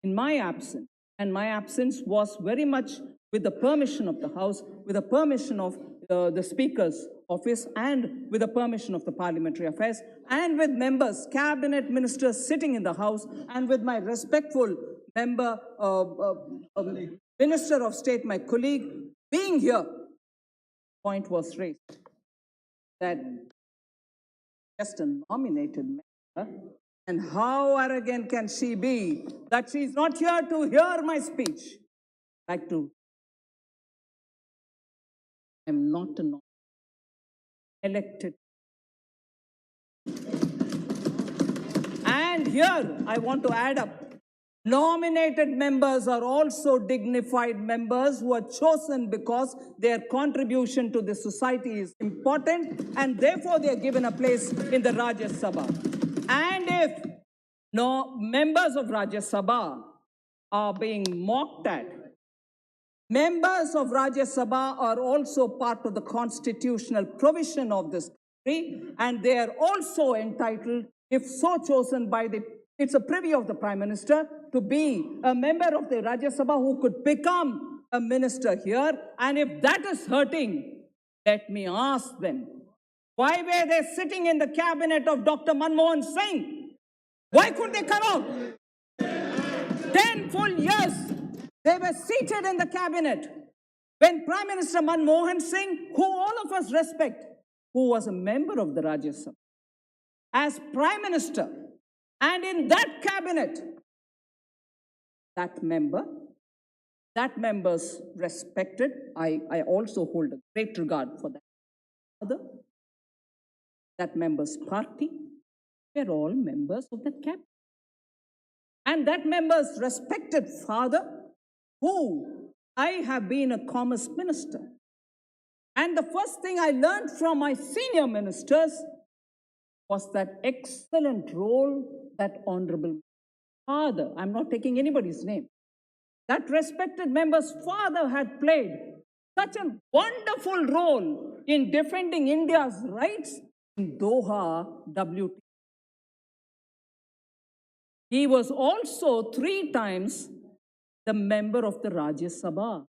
in my absence, and my absence was very much with the permission of the House, with the permission of the Speaker's office, and with the permission of the Parliamentary Affairs, and with members, cabinet ministers sitting in the House, and with my respectful member, Minister of State, my colleague, being here, point was raised that just a nominated member, and how arrogant can she be that she's not here to hear my speech? I'm not an elected. And here I want to add up. Nominated members are also dignified members who are chosen because their contribution to the society is important and therefore they are given a place in the Rajya Sabha. And if no members of Rajya Sabha are being mocked at, members of Rajya Sabha are also part of the constitutional provision of this country, and they are also entitled, if so chosen by the, it's a privy of the Prime Minister, to be a member of the Rajya Sabha who could become a minister here. And if that is hurting, let me ask them, why were they sitting in the cabinet of Dr. Manmohan Singh? Why could they come out? 10 full years they were seated in the cabinet when Prime Minister Manmohan Singh, who all of us respect, who was a member of the Rajya Sabha, as Prime Minister, and in that cabinet, that member's respected. I also hold a great regard for that father, that member's party. We're all members of that cabinet. And that member's respected father, who I have been a commerce minister. And the first thing I learned from my senior ministers was that excellent role that honorable father, I'm not taking anybody's name, that respected member's father had played such a wonderful role in defending India's rights in Doha WTO. He was also 3 times the member of the Rajya Sabha.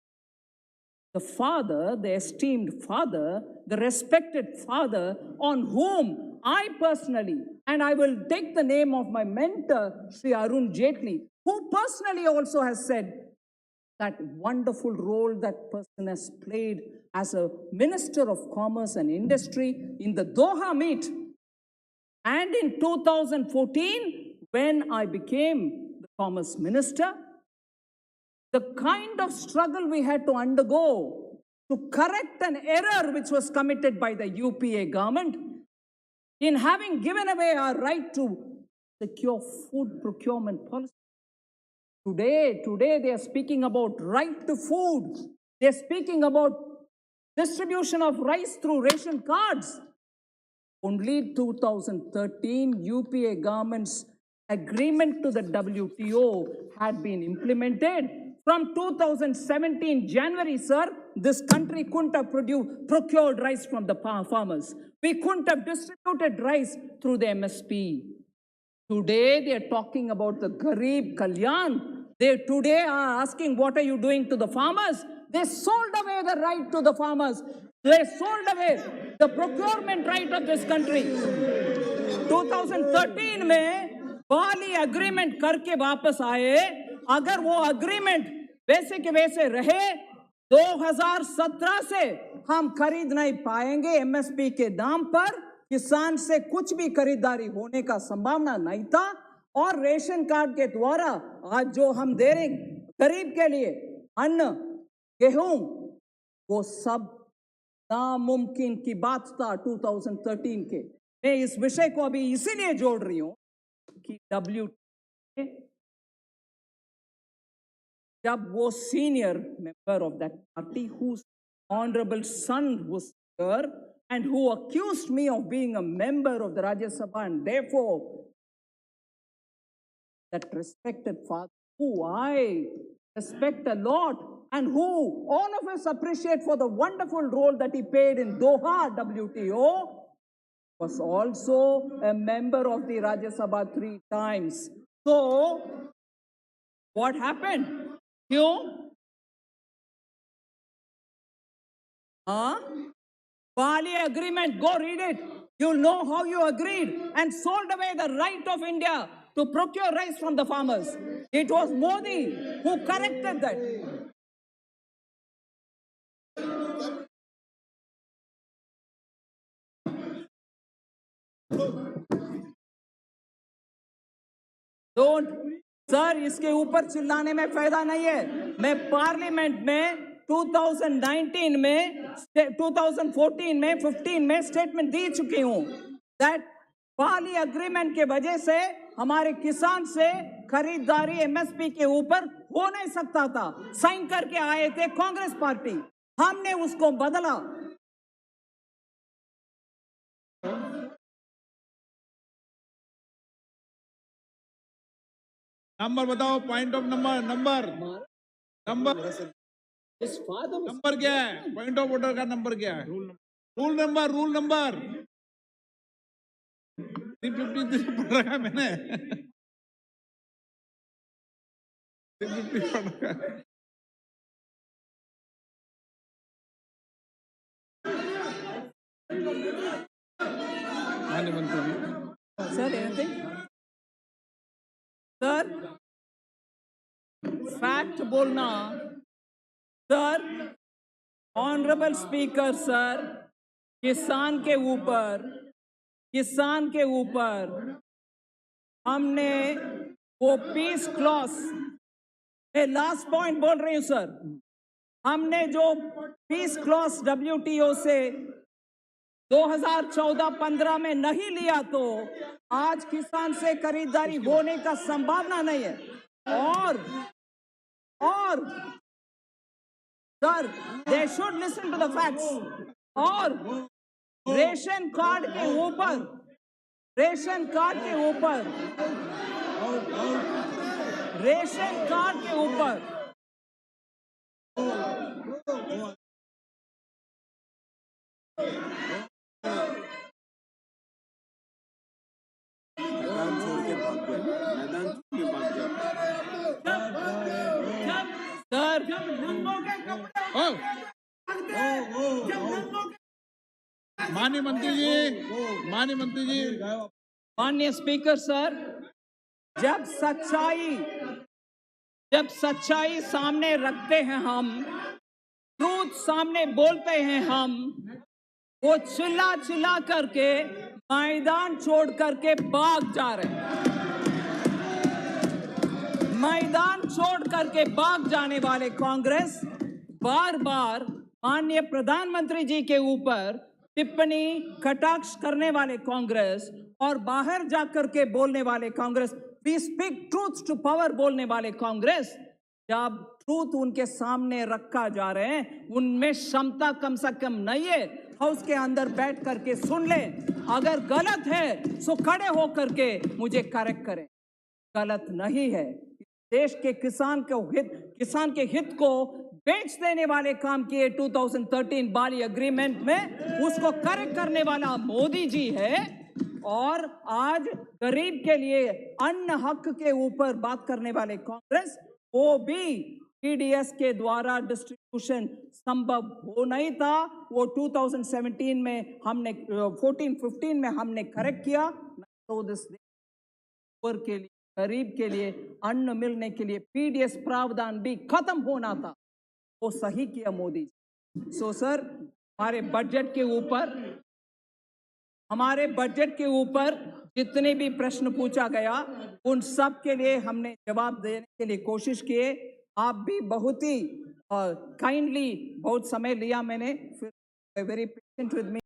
The father, the esteemed father, the respected father, on whom I personally, and I will take the name of my mentor, Sri Arun Jaitley, who personally also has said that wonderful role that person has played as a Minister of Commerce and Industry in the Doha meet. And in 2014, when I became the Commerce Minister, the kind of struggle we had to undergo to correct an error which was committed by the UPA government in having given away our right to secure food procurement policy. Today they are speaking about right to food. They are speaking about distribution of rice through ration cards. Only 2013, UPA government's agreement to the WTO had been implemented. From 2017 January, sir, this country couldn't have procured rice from the farmers. We couldn't have distributed rice through the MSP. Today, they are talking about the Garib Kalyan. They today are asking, what are you doing to the farmers? They sold away the right to the farmers. They sold away the procurement right of this country. 2013 में बाली agreement करके वापस आए. अगर वो agreement वैसे के वैसे रहे, 2017 से हम खरीद नहीं पाएंगे MSP के दाम पर. किसान से कुछ भी खरीदारी होने का संभावना नहीं था. और रेशन कार्ड के द्वारा आज जो हम दे रहे गरीब के लिए अन्न, गेहूं, वो सब नामुमकिन की बात था 2013 के. मैं इस विषय को अभी इसीलिए जोड़ रही हूं कि जब वो senior member of that party whose honorable son was there and who accused me of being a member of the Rajya Sabha, and therefore that respected father, who I respect a lot and who all of us appreciate for the wonderful role that he played in Doha WTO, was also a member of the Rajya Sabha 3 times. So What happened? क्यों? हाँ? Bali agreement, go read it. You'll know how you agreed and sold away the right of India to procure rice from the farmers. It was Modi who corrected that. Don't, sir इसके ऊपर चिल्लाने में फायदा नहीं है। मैं parliament में 2019 में 2014 में 15 में स्टेटमेंट दे चुकी हूं दैट बाली एग्रीमेंट के वजह से हमारे किसान से खरीदारी एमएसपी के ऊपर हो नहीं सकता था। साइन करके आए थे कांग्रेस पार्टी, हमने उसको बदला। नंबर बताओ, पॉइंट ऑफ नंबर क्या है? पॉइंट ऑफ ऑर्डर का नंबर क्या है? रूल नंबर 353 पढ़ रखा है मैंने। 350 पढ़ रखा है। माननीय मंत्री जी, सर एनीथिंग? सर फैक्ट बोलना। सर ऑनरेबल स्पीकर सर, किसान के ऊपर हमने वो पीस क्लॉज, लास्ट पॉइंट बोल रही हूं सर, हमने जो पीस क्लॉज WTO से 2014-15 में नहीं लिया तो आज किसान से खरीदारी होने का संभावना नहीं है। और sir they should listen to the facts. और रेशन कार्ड के ऊपर सर माननीय मंत्री जी, माननीय स्पीकर सर, जब सच्चाई सामने रखते हैं हम, ट्रूथ सामने बोलते हैं हम, वो चिल्ला करके मैदान छोड़ करके भाग जा रहे हैं। मैदान छोड़ करके भाग जाने वाले कांग्रेस, बार बार माननीय प्रधानमंत्री जी के ऊपर टिप्पणी कटाक्ष करने वाले कांग्रेस और बाहर जाकर के बोलने वाले Congress, we speak truth to power बोलने वाले कांग्रेस, जब ट्रूथ उनके सामने रखा जा रहे हैं, उनमें क्षमता कम से कम नहीं है हाउस के अंदर बैठ करके सुन ले, अगर गलत है तो खड़े होकर के मुझे करेक्ट करें। गलत नहीं है। देश के किसान के हित को बेच देने वाले काम किए 2013 बाली एग्रीमेंट में, उसको करेक्ट करने वाला मोदी जी है। और आज गरीब के लिए अन्न हक के ऊपर बात करने वाले कांग्रेस, वो भी TDS के द्वारा डिस्ट्रीब्यूशन संभव हो नहीं था। वो 2017 में हमने 14-15 में हमने करेक्ट किया। तो के लिए, गरीब के लिए अन्न मिलने के लिए PDS प्रावधान भी खत्म होना था, वो सही किया मोदी जी। सो सर, हमारे बजट के ऊपर जितने भी प्रश्न पूछा गया, उन सब के लिए हमने जवाब देने के लिए कोशिश किए। आप भी बहुत ही काइंडली बहुत समय लिया मैंने, वेरी पेशेंट विद मी।